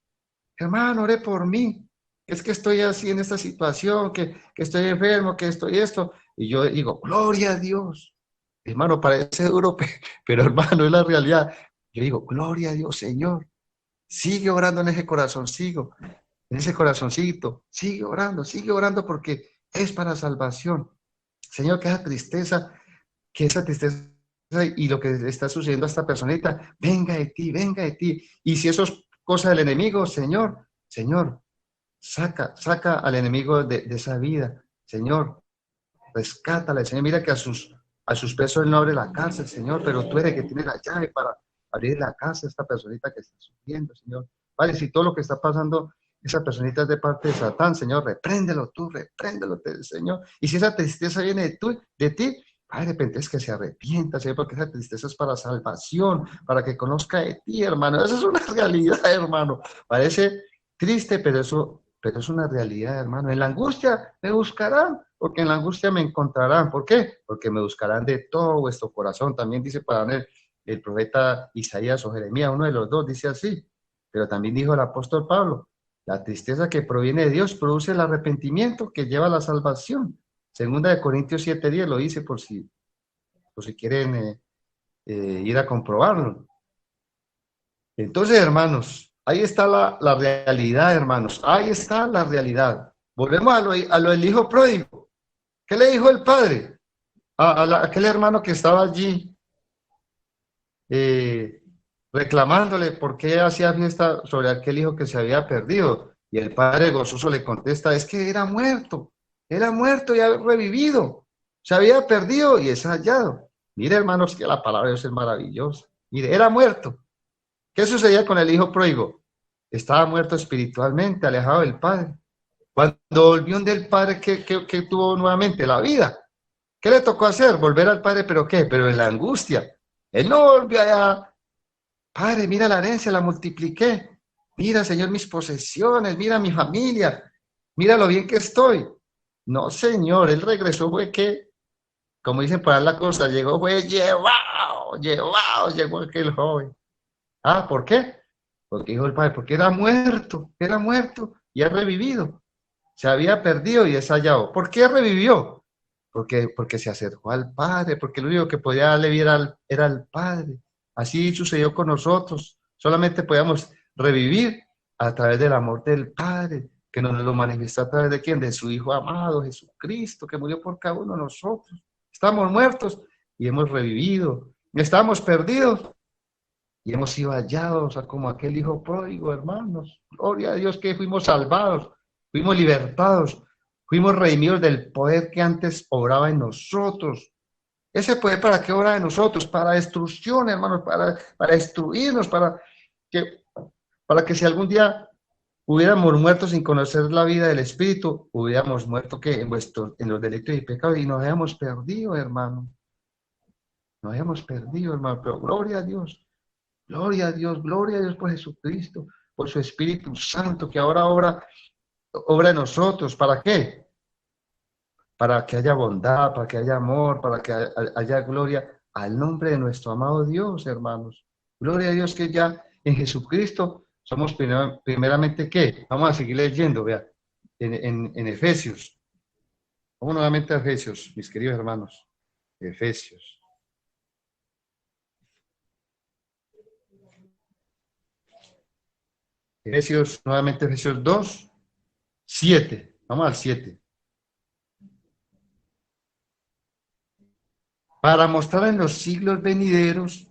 hermano, ore por mí, es que estoy así en esta situación, que estoy enfermo, que estoy esto, y yo digo, gloria a Dios. Hermano, parece duro, pero hermano, es la realidad. Yo digo, gloria a Dios, Señor. Sigue orando en ese corazoncito, sigue orando porque es para salvación. Señor, que esa tristeza y lo que le está sucediendo a esta personita, venga de ti. Y si eso es cosa del enemigo, Señor, saca al enemigo de esa vida, Señor, rescátala, Señor. Mira que a sus presos él no abre la cárcel, Señor, pero tú eres que tiene la llave para abrir la casa a esta personita que está sufriendo, Señor. Vale, si todo lo que está pasando, esa personita es de parte de Satán, Señor, repréndelo, Señor. Y si esa tristeza viene de ti, de repente es que se arrepienta, Señor, porque esa tristeza es para salvación, para que conozca de ti, hermano. Esa es una realidad, hermano. Parece triste, pero es una realidad, hermano. En la angustia me buscarán, porque en la angustia me encontrarán. ¿Por qué? Porque me buscarán de todo vuestro corazón. También dice para el profeta Isaías o Jeremías, uno de los dos, dice así. Pero también dijo el apóstol Pablo, la tristeza que proviene de Dios produce el arrepentimiento que lleva a la salvación. 2 Corintios 7:10 lo dice por si quieren ir a comprobarlo. Entonces, hermanos, ahí está la realidad, hermanos. Ahí está la realidad. Volvemos a lo del hijo pródigo. ¿Qué le dijo el padre? aquel hermano que estaba allí eh, reclamándole por qué hacía fiesta sobre aquel hijo que se había perdido. Y el padre gozoso le contesta, es que era muerto y había revivido, se había perdido y es hallado. Mire, hermanos, que la palabra de Dios es maravillosa. Mire, era muerto. ¿Qué sucedía con el hijo pródigo? Estaba muerto espiritualmente, alejado del padre. Cuando volvió del padre, ¿qué tuvo nuevamente? La vida. ¿Qué le tocó hacer? Volver al padre, ¿pero qué? Pero en la angustia. Él no volvió allá. Padre, mira la herencia, la multipliqué. Mira, Señor, mis posesiones, mira mi familia. Mira lo bien que estoy. No, Señor, él regresó, fue que, como dicen por ahí la cosa, llegó, fue llegó aquel joven. Ah, ¿por qué? Porque dijo el padre, porque era muerto y ha revivido. Se había perdido y es hallado. ¿Por qué revivió? Porque se acercó al Padre, porque lo único que podía darle vida era al Padre. Así sucedió con nosotros. Solamente podíamos revivir a través del amor del Padre, que nos lo manifestó a través de quién, de su Hijo amado, Jesucristo, que murió por cada uno de nosotros. Estamos muertos y hemos revivido. Estamos perdidos y hemos sido hallados, o sea, como aquel hijo pródigo, hermanos. Gloria a Dios que fuimos salvados, fuimos libertados, fuimos redimidos del poder que antes obraba en nosotros. Ese poder, ¿para qué obra en nosotros? Para destrucción, hermanos, para destruirnos, para que si algún día hubiéramos muerto sin conocer la vida del Espíritu, hubiéramos muerto que en los delitos y pecados y nos habíamos perdido, hermano. Nos habíamos perdido, hermano, pero gloria a Dios. Gloria a Dios por Jesucristo, por su Espíritu Santo que ahora obra en nosotros. ¿Para qué? Para que haya bondad, para que haya amor, para que haya gloria al nombre de nuestro amado Dios, hermanos. Gloria a Dios que ya en Jesucristo somos primeramente, ¿qué? Vamos a seguir leyendo, vea, en Efesios. Vamos nuevamente a Efesios, mis queridos hermanos. Efesios. Nuevamente Efesios 2, 7. Vamos al 7. Para mostrar en los siglos venideros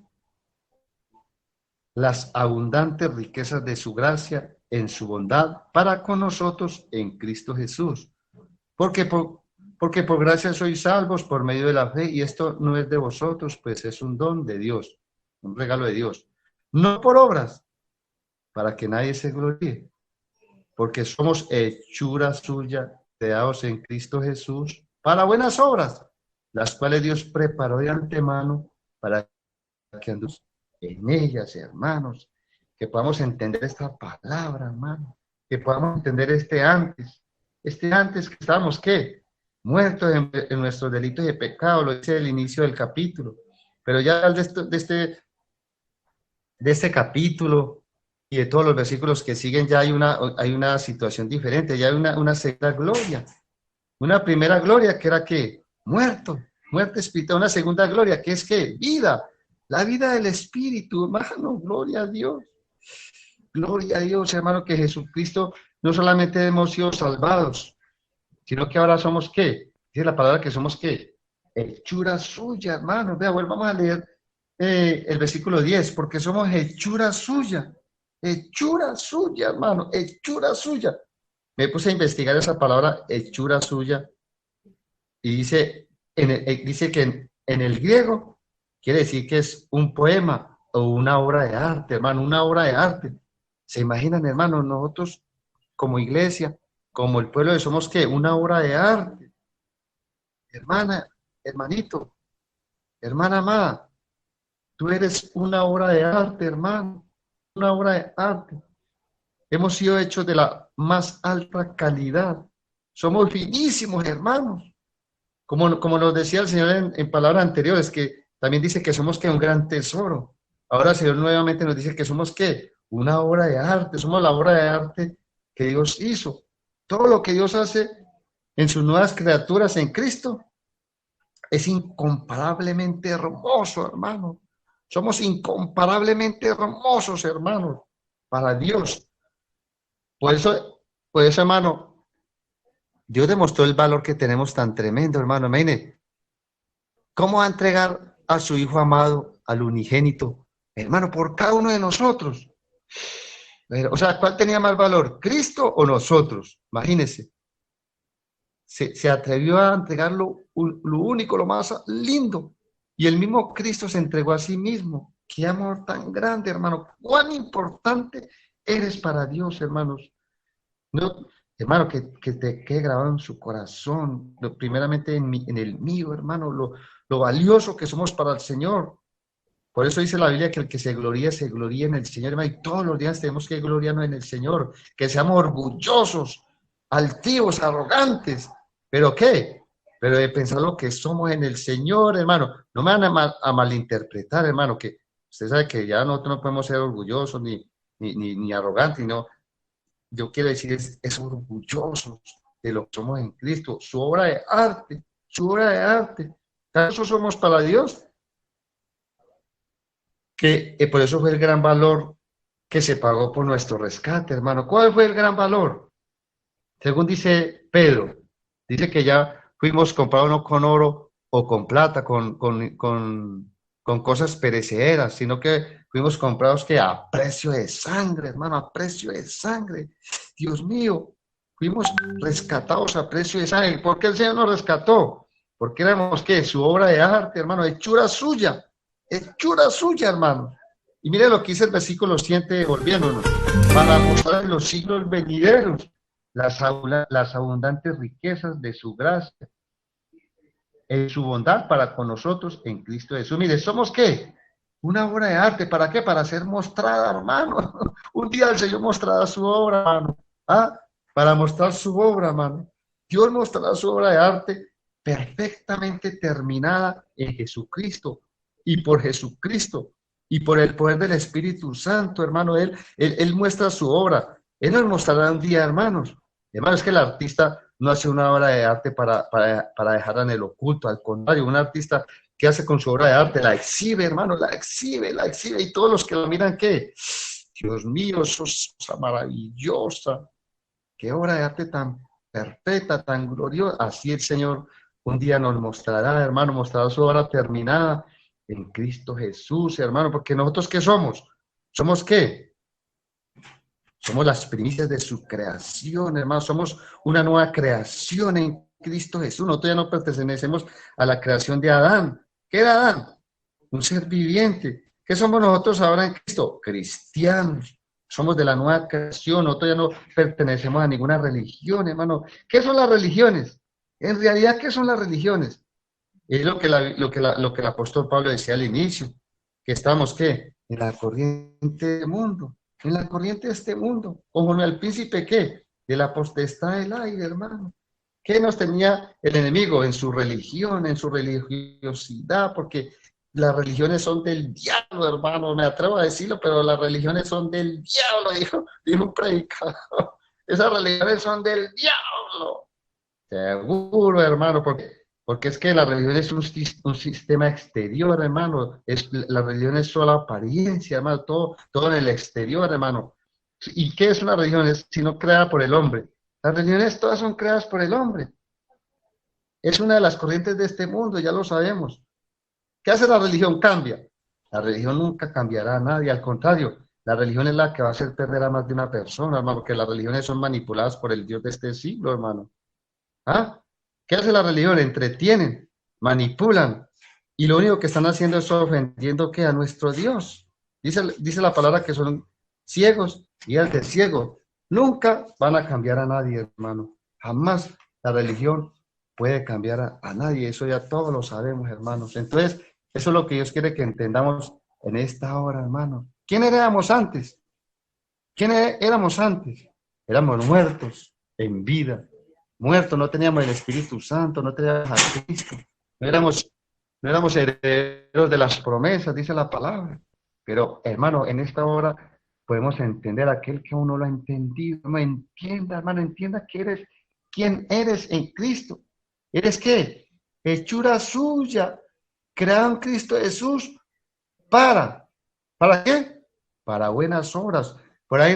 las abundantes riquezas de su gracia en su bondad para con nosotros en Cristo Jesús. Porque por gracia sois salvos por medio de la fe, y esto no es de vosotros, pues es un don de Dios, un regalo de Dios. No por obras, para que nadie se gloríe, porque somos hechura suya, creados en Cristo Jesús, para buenas obras, las cuales Dios preparó de antemano para que andemos en ellas, hermanos, que podamos entender esta palabra, hermano, que podamos entender este antes que estábamos, ¿qué? Muertos en nuestros delitos y pecados, lo dice el inicio del capítulo, pero ya de este capítulo y de todos los versículos que siguen, ya hay una situación diferente, ya hay una segunda gloria. Una primera gloria que era que muerte espiritual, una segunda gloria que es que vida, la vida del Espíritu, hermano, gloria a Dios. Gloria a Dios, hermano, que Jesucristo no solamente hemos sido salvados, sino que ahora somos ¿qué? Dice la palabra que somos ¿qué? Hechura suya, hermano. Vea, vamos a leer el versículo 10, porque somos hechura suya, hermano, hechura suya. Me puse a investigar esa palabra, hechura suya, y dice que en el griego quiere decir que es un poema o una obra de arte, hermano, una obra de arte. ¿Se imaginan, hermano, nosotros como iglesia, como el pueblo de somos qué? Una obra de arte. Hermana, hermanito, hermana amada, tú eres una obra de arte, hermano, una obra de arte. Hemos sido hechos de la más alta calidad. Somos finísimos, hermanos. Como nos decía el Señor en palabras anteriores, que también dice que somos que un gran tesoro. Ahora el Señor nuevamente nos dice que somos ¿qué? Una obra de arte. Somos la obra de arte que Dios hizo. Todo lo que Dios hace en sus nuevas criaturas en Cristo es incomparablemente hermoso, hermano. Somos incomparablemente hermosos, hermanos, para Dios. Por eso, hermano, Dios demostró el valor que tenemos tan tremendo, hermano. Imagínate, ¿Cómo va a entregar a su Hijo amado, al unigénito, hermano, por cada uno de nosotros? O sea, ¿cuál tenía más valor, Cristo o nosotros? Imagínense. Se atrevió a entregarlo lo único, lo más lindo. Y el mismo Cristo se entregó a sí mismo. Qué amor tan grande, hermano. Cuán importante eres para Dios, hermanos. No, hermano, que te quede grabado en su corazón, primeramente en el mío, hermano, lo valioso que somos para el Señor. Por eso dice la Biblia que el que se gloría en el Señor, hermano, y todos los días tenemos que gloriarnos en el Señor, que seamos orgullosos, altivos, arrogantes, ¿pero qué? Pero de pensar lo que somos en el Señor, hermano. No me van a malinterpretar, hermano, que usted sabe que ya nosotros no podemos ser orgullosos ni arrogantes, no. Yo quiero decir, es orgullosos de lo que somos en Cristo, su obra de arte, su obra de arte. ¿Acaso somos para Dios? Que por eso fue el gran valor que se pagó por nuestro rescate, hermano. ¿Cuál fue el gran valor? Según dice Pedro, dice que ya fuimos comprados no con oro o con plata, con cosas perecederas, sino que fuimos comprados que a precio de sangre, hermano, a precio de sangre. Dios mío, fuimos rescatados a precio de sangre. ¿Por qué el Señor nos rescató? Porque éramos, ¿qué? Su obra de arte, hermano, hechura suya, hermano. Y mire lo que dice el versículo 7, volviéndonos, para mostrar en los siglos venideros las abundantes riquezas de su gracia, en su bondad para con nosotros en Cristo Jesús. Mire, ¿somos qué? Una obra de arte. ¿Para qué? Para ser mostrada, hermano. Un día el Señor mostrará su obra, hermano. ¿Ah? Para mostrar su obra, hermano. Dios mostrará su obra de arte perfectamente terminada en Jesucristo y por Jesucristo y por el poder del Espíritu Santo, hermano. Él muestra su obra. Él nos mostrará un día, hermanos. Hermano, es que el artista no hace una obra de arte para dejarla en el oculto. Al contrario, un artista que hace con su obra de arte la exhibe, hermano, la exhibe. Y todos los que la miran, ¿qué? Dios mío, eso es cosa maravillosa. Qué obra de arte tan perfecta, tan gloriosa. Así el Señor un día nos mostrará, hermano, mostrará su obra terminada en Cristo Jesús, hermano. Porque nosotros, ¿qué somos? ¿Somos qué? Somos las primicias de su creación, hermano. Somos una nueva creación en Cristo Jesús. Nosotros ya no pertenecemos a la creación de Adán. ¿Qué era Adán? Un ser viviente. ¿Qué somos nosotros ahora en Cristo? Cristianos. Somos de la nueva creación. Nosotros ya no pertenecemos a ninguna religión, hermano. ¿Qué son las religiones? En realidad, ¿qué son las religiones? Es lo que el apóstol Pablo decía al inicio, que estamos, ¿qué? En la corriente del mundo. En la corriente de este mundo, conforme al príncipe, ¿qué? De la potestad del aire, hermano. ¿Qué nos tenía el enemigo? En su religión, en su religiosidad, porque las religiones son del diablo, hermano. Me atrevo a decirlo, pero las religiones son del diablo, dijo un predicador. Esas religiones son del diablo. Seguro, hermano, porque es que la religión es un sistema exterior, hermano. La religión es solo apariencia, hermano. Todo en el exterior, hermano. ¿Y qué es una religión? Es sino creada por el hombre. Las religiones todas son creadas por el hombre. Es una de las corrientes de este mundo, ya lo sabemos. ¿Qué hace la religión? Cambia. La religión nunca cambiará a nadie. Al contrario, la religión es la que va a hacer perder a más de una persona, hermano, porque las religiones son manipuladas por el Dios de este siglo, hermano. ¿Ah? ¿Qué hace la religión? Entretienen, manipulan, y lo único que están haciendo es ofendiendo ¿qué? A nuestro Dios. Dice la palabra que son ciegos y al de ciego. Nunca van a cambiar a nadie, hermano. Jamás la religión puede cambiar a nadie. Eso ya todos lo sabemos, hermanos. Entonces, eso es lo que Dios quiere que entendamos en esta hora, hermano. ¿Quién éramos antes? ¿Quién éramos antes? Éramos muertos en vida. Muertos, no teníamos el Espíritu Santo, no teníamos a Cristo, no éramos herederos de las promesas, dice la palabra. Pero, hermano, en esta hora podemos entender a aquel que aún no lo ha entendido. No entienda, hermano, entienda quién eres en Cristo. ¿Eres qué? Hechura suya, creado en Cristo Jesús. ¿Para qué? Para buenas obras. Por ahí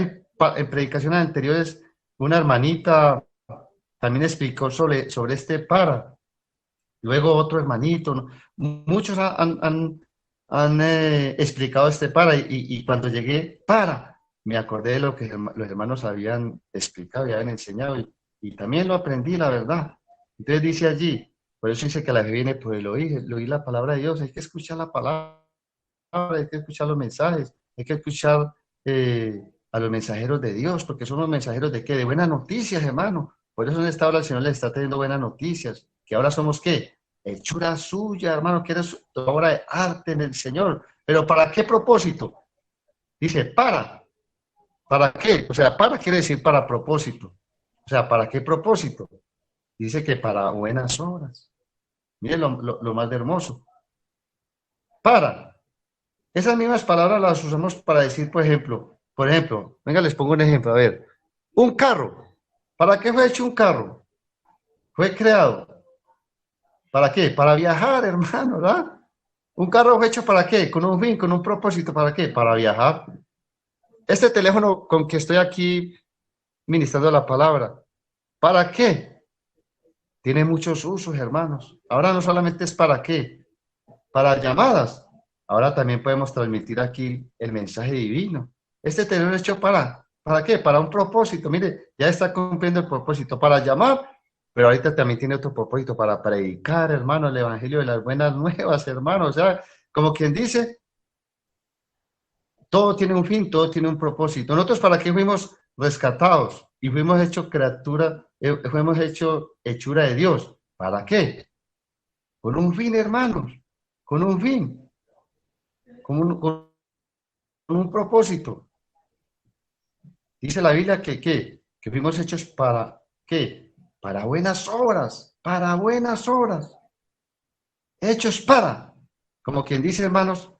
en predicaciones anteriores, una hermanita también explicó sobre este para. Luego otro hermanito, ¿no? Muchos han explicado este para, y cuando llegué para, me acordé de lo que los hermanos habían explicado y habían enseñado, y también lo aprendí, la verdad. Entonces dice allí, por eso dice que la fe viene por el oír la palabra de Dios, hay que escuchar la palabra, hay que escuchar los mensajes, hay que escuchar a los mensajeros de Dios, porque son los mensajeros de qué, de buenas noticias, hermano. Por eso en esta hora el Señor les está teniendo buenas noticias, que ahora somos qué, hechura suya, hermano, que eres obra de arte en el Señor. Pero ¿para qué propósito? Dice, ¿para qué? O sea, para quiere decir para propósito. O sea, ¿para qué propósito? Dice que para buenas obras. Miren lo más hermoso. Para. Esas mismas palabras las usamos para decir, por ejemplo, venga, les pongo un ejemplo, a ver, un carro. ¿Para qué fue hecho un carro? Fue creado. ¿Para qué? Para viajar, hermano, ¿verdad? Un carro fue hecho para qué? Con un fin, con un propósito, ¿para qué? Para viajar. Este teléfono con que estoy aquí ministrando la palabra, ¿para qué? Tiene muchos usos, hermanos. Ahora no solamente es para qué, para llamadas. Ahora también podemos transmitir aquí el mensaje divino. Este teléfono es hecho ¿para qué? Para un propósito. Mire, ya está cumpliendo el propósito para llamar, pero ahorita también tiene otro propósito para predicar, hermano, el evangelio de las buenas nuevas, hermano. O sea, como quien dice, todo tiene un fin, todo tiene un propósito. Nosotros, ¿para qué fuimos rescatados? Y fuimos hecho criatura, fuimos hecho hechura de Dios. ¿Para qué? Con un fin, hermanos, con un fin, con un propósito. Dice la Biblia que fuimos hechos para, ¿qué? Para buenas obras, para buenas obras. Hechos para, como quien dice, hermanos,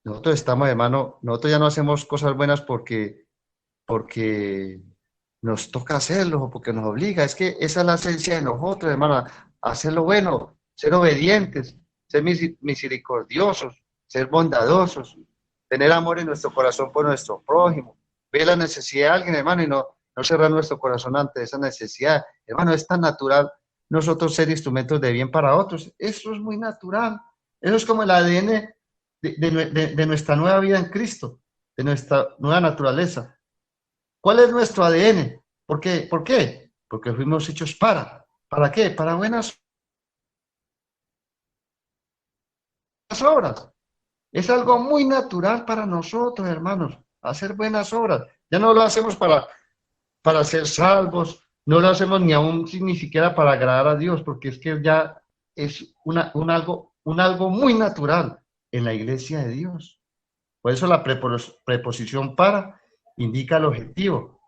nosotros estamos, hermano, nosotros ya no hacemos cosas buenas porque nos toca hacerlo o porque nos obliga. Es que esa es la esencia de nosotros, hermano, hacer lo bueno, ser obedientes, ser misericordiosos, ser bondadosos, tener amor en nuestro corazón por nuestro prójimo, ver la necesidad de alguien, hermano, y no cerrar nuestro corazón ante esa necesidad. Hermano, es tan natural nosotros ser instrumentos de bien para otros. Eso es muy natural. Eso es como el ADN de nuestra nueva vida en Cristo, de nuestra nueva naturaleza. ¿Cuál es nuestro ADN? ¿Por qué? ¿Por qué? Porque fuimos hechos ¿para qué? Para buenas obras. Es algo muy natural para nosotros, hermanos, hacer buenas obras. Ya no lo hacemos para ser salvos, no lo hacemos ni siquiera para agradar a Dios, porque es que ya es un algo muy natural en la iglesia de Dios. Por eso la preposición para indica el objetivo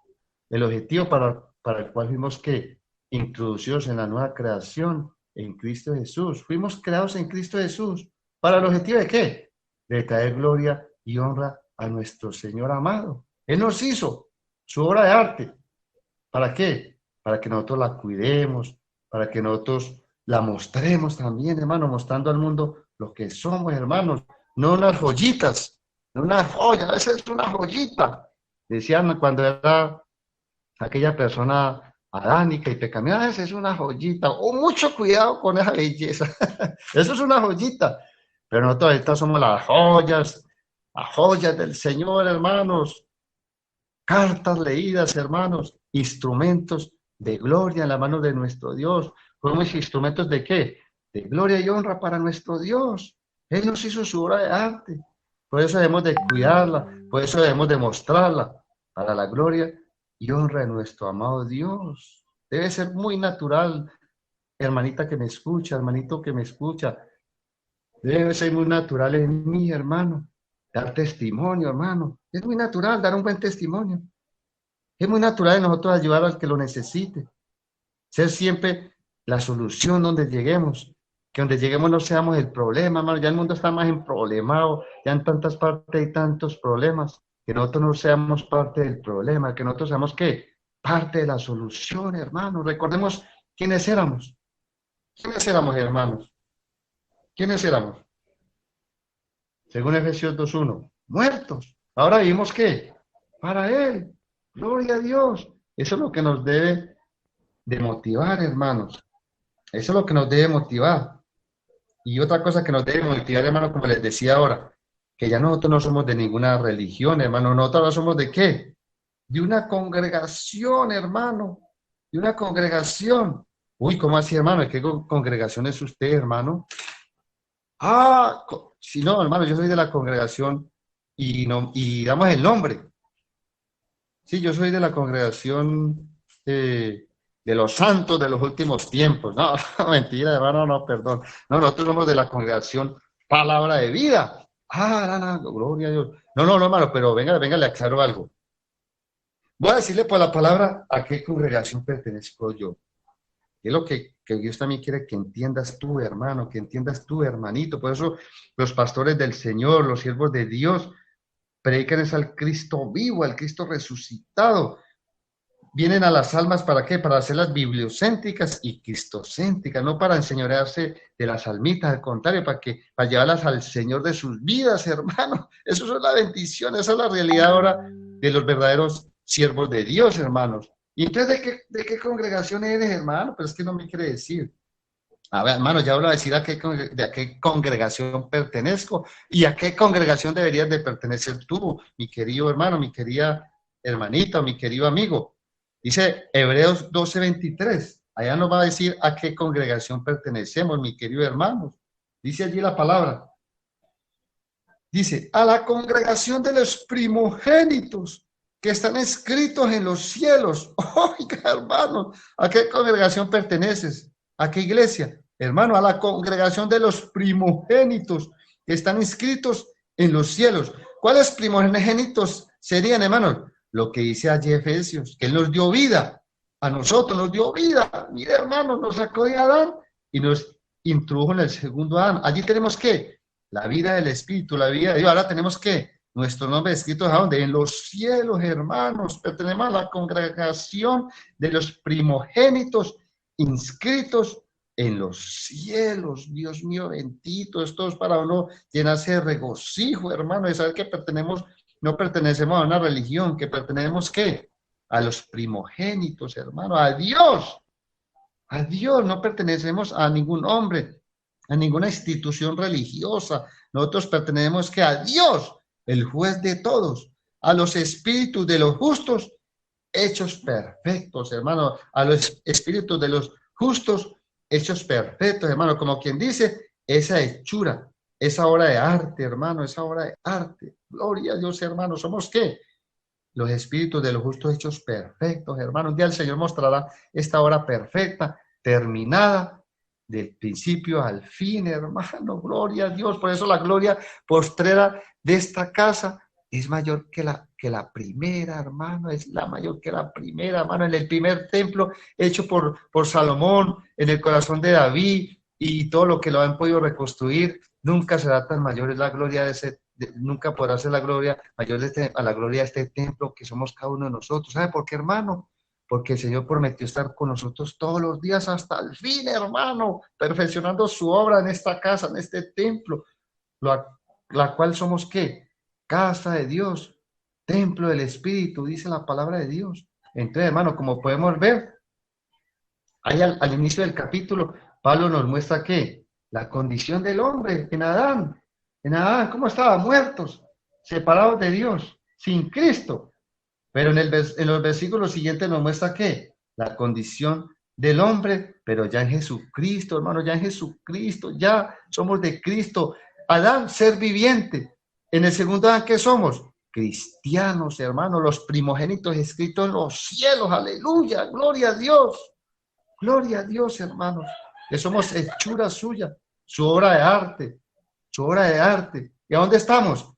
para el cual fuimos que introducidos en la nueva creación en Cristo Jesús. Fuimos creados en Cristo Jesús. ¿Para el objetivo de qué? De traer gloria y honra a nuestro Señor amado. Él nos hizo su obra de arte. ¿Para qué? Para que nosotros la cuidemos, para que nosotros la mostremos también, hermano, mostrando al mundo lo que somos, hermanos. No unas joyitas, no una joya, esa es una joyita. Decían cuando era aquella persona adánica y pecaminosa, esa es una joyita. Oh, mucho cuidado con esa belleza. Eso es una joyita. Pero nosotros ahorita somos las joyas del Señor, hermanos. Cartas leídas, hermanos, instrumentos de gloria en la mano de nuestro Dios. ¿Fuimos instrumentos de qué? De gloria y honra para nuestro Dios. Él nos hizo su obra de arte. Por eso debemos de cuidarla, por eso debemos de mostrarla para la gloria y honra de nuestro amado Dios. Debe ser muy natural, hermanita que me escucha, hermanito que me escucha. Debe ser muy natural en mí, hermano. Dar testimonio, hermano. Es muy natural dar un buen testimonio. Es muy natural en nosotros ayudar al que lo necesite. Ser siempre la solución donde lleguemos. Que donde lleguemos no seamos el problema, hermano. Ya el mundo está más emproblemado. Ya en tantas partes hay tantos problemas. Que nosotros no seamos parte del problema. Que nosotros seamos, ¿qué? Parte de la solución, hermano. Recordemos quiénes éramos. ¿Quiénes éramos, hermanos? ¿Quiénes éramos? Según Efesios 2:1, muertos. Ahora vivimos ¿qué? Para Él. Gloria a Dios. Eso es lo que nos debe de motivar, hermanos. Eso es lo que nos debe motivar. Y otra cosa que nos debe motivar, hermano, como les decía ahora, que ya nosotros no somos de ninguna religión, hermano. Nosotros ahora somos ¿de qué? De una congregación, hermano. De una congregación. Uy, ¿cómo así, hermano? ¿De qué congregación es usted, hermano? Ah, si no, hermano, yo soy de la congregación y, no, y damos el nombre. Sí, yo soy de la congregación de los santos de los últimos tiempos. No, mentira, hermano, no, perdón. No, nosotros somos de la congregación Palabra de Vida. Ah, no, no, gloria a Dios. No, no, no, hermano, pero venga, venga, le aclaro algo. Voy a decirle por la palabra a qué congregación pertenezco yo. Es lo que Dios también quiere que entiendas tú, hermano, que entiendas tú, hermanito. Por eso los pastores del Señor, los siervos de Dios, predican es al Cristo vivo, al Cristo resucitado. Vienen a las almas ¿para qué? Para hacerlas bibliocéntricas y cristocéntricas, no para enseñorearse de las almitas, al contrario, para llevarlas al Señor de sus vidas, hermano. Eso es la bendición, esa es la realidad ahora de los verdaderos siervos de Dios, hermanos. ¿Y entonces de qué congregación eres, hermano? Pero es que no me quiere decir. A ver, hermano, ya hablo a decir de a qué congregación pertenezco y a qué congregación deberías de pertenecer tú, mi querido hermano, mi querida hermanita, mi querido amigo. Dice Hebreos 12:23. Allá nos va a decir a qué congregación pertenecemos, mi querido hermano. Dice allí la palabra. Dice, a la congregación de los primogénitos que están escritos en los cielos. Oiga, hermano, ¿a qué congregación perteneces? ¿A qué iglesia? Hermano, a la congregación de los primogénitos que están inscritos en los cielos. ¿Cuáles primogénitos serían, hermano? Lo que dice allí Efesios, que Él nos dio vida. A nosotros nos dio vida. Mire, hermano, nos sacó de Adán y nos introdujo en el segundo Adán. Allí tenemos ¿qué? La vida del Espíritu, la vida de Dios. Ahora tenemos ¿qué? Nuestro nombre escrito ¿a dónde? En los cielos, hermanos. Pertenecemos a la congregación de los primogénitos inscritos en los cielos. Dios mío bendito, esto es para uno llenarse de regocijo, hermano, de saber que no pertenecemos a una religión, que pertenecemos ¿qué? A los primogénitos, hermano, a Dios, no pertenecemos a ningún hombre, a ninguna institución religiosa. Nosotros pertenecemos ¿qué? A Dios, el juez de todos, a los espíritus de los justos hechos perfectos, hermano, a los espíritus de los justos hechos perfectos, hermano, como quien dice, esa hechura, esa obra de arte, hermano, esa obra de arte. Gloria a Dios, hermano, ¿somos qué? Los espíritus de los justos hechos perfectos, hermano. Un día el Señor mostrará esta obra perfecta, terminada, del principio al fin, hermano. Gloria a Dios. Por eso la gloria postrera de esta casa es mayor que la primera, hermano, es la mayor que la primera, hermano. En el primer templo hecho por Salomón, en el corazón de David y todo lo que lo han podido reconstruir, nunca será tan mayor es la gloria de ese, nunca podrá ser la gloria mayor a la gloria de este templo que somos cada uno de nosotros. ¿Sabe por qué, hermano? Porque el Señor prometió estar con nosotros todos los días hasta el fin, hermano, perfeccionando su obra en esta casa, en este templo, la cual somos ¿qué? Casa de Dios, templo del Espíritu, dice la palabra de Dios. Entonces, hermano, como podemos ver, ahí al inicio del capítulo, Pablo nos muestra que la condición del hombre en Adán, ¿cómo estaba? Muertos, separados de Dios, sin Cristo. Pero en los versículos siguientes nos muestra que la condición del hombre, pero ya en Jesucristo, hermano, ya en Jesucristo, ya somos de Cristo. Adán, ser viviente. En el segundo Adán, ¿qué somos? Cristianos, hermano, los primogénitos escritos en los cielos, aleluya, gloria a Dios, hermanos, que somos hechura suya, su obra de arte, ¿Y a dónde estamos?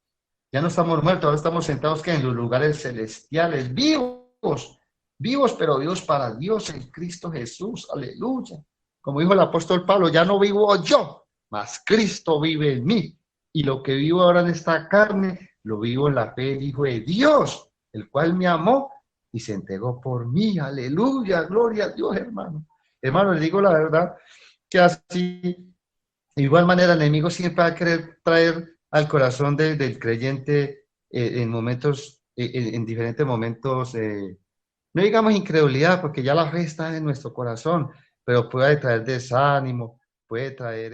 Ya no estamos muertos, ahora estamos sentados ¿qué? En los lugares celestiales, vivos, pero vivos para Dios en Cristo Jesús, aleluya. Como dijo el apóstol Pablo, ya no vivo yo, mas Cristo vive en mí. Y lo que vivo ahora en esta carne, lo vivo en la fe del Hijo de Dios, el cual me amó y se entregó por mí, aleluya, gloria a Dios, hermano. Hermano, le digo la verdad, que así, de igual manera, el enemigo siempre va a querer traer al corazón del creyente en momentos, en diferentes momentos, no digamos incredulidad, porque ya la fe está en nuestro corazón, pero puede traer desánimo, puede traer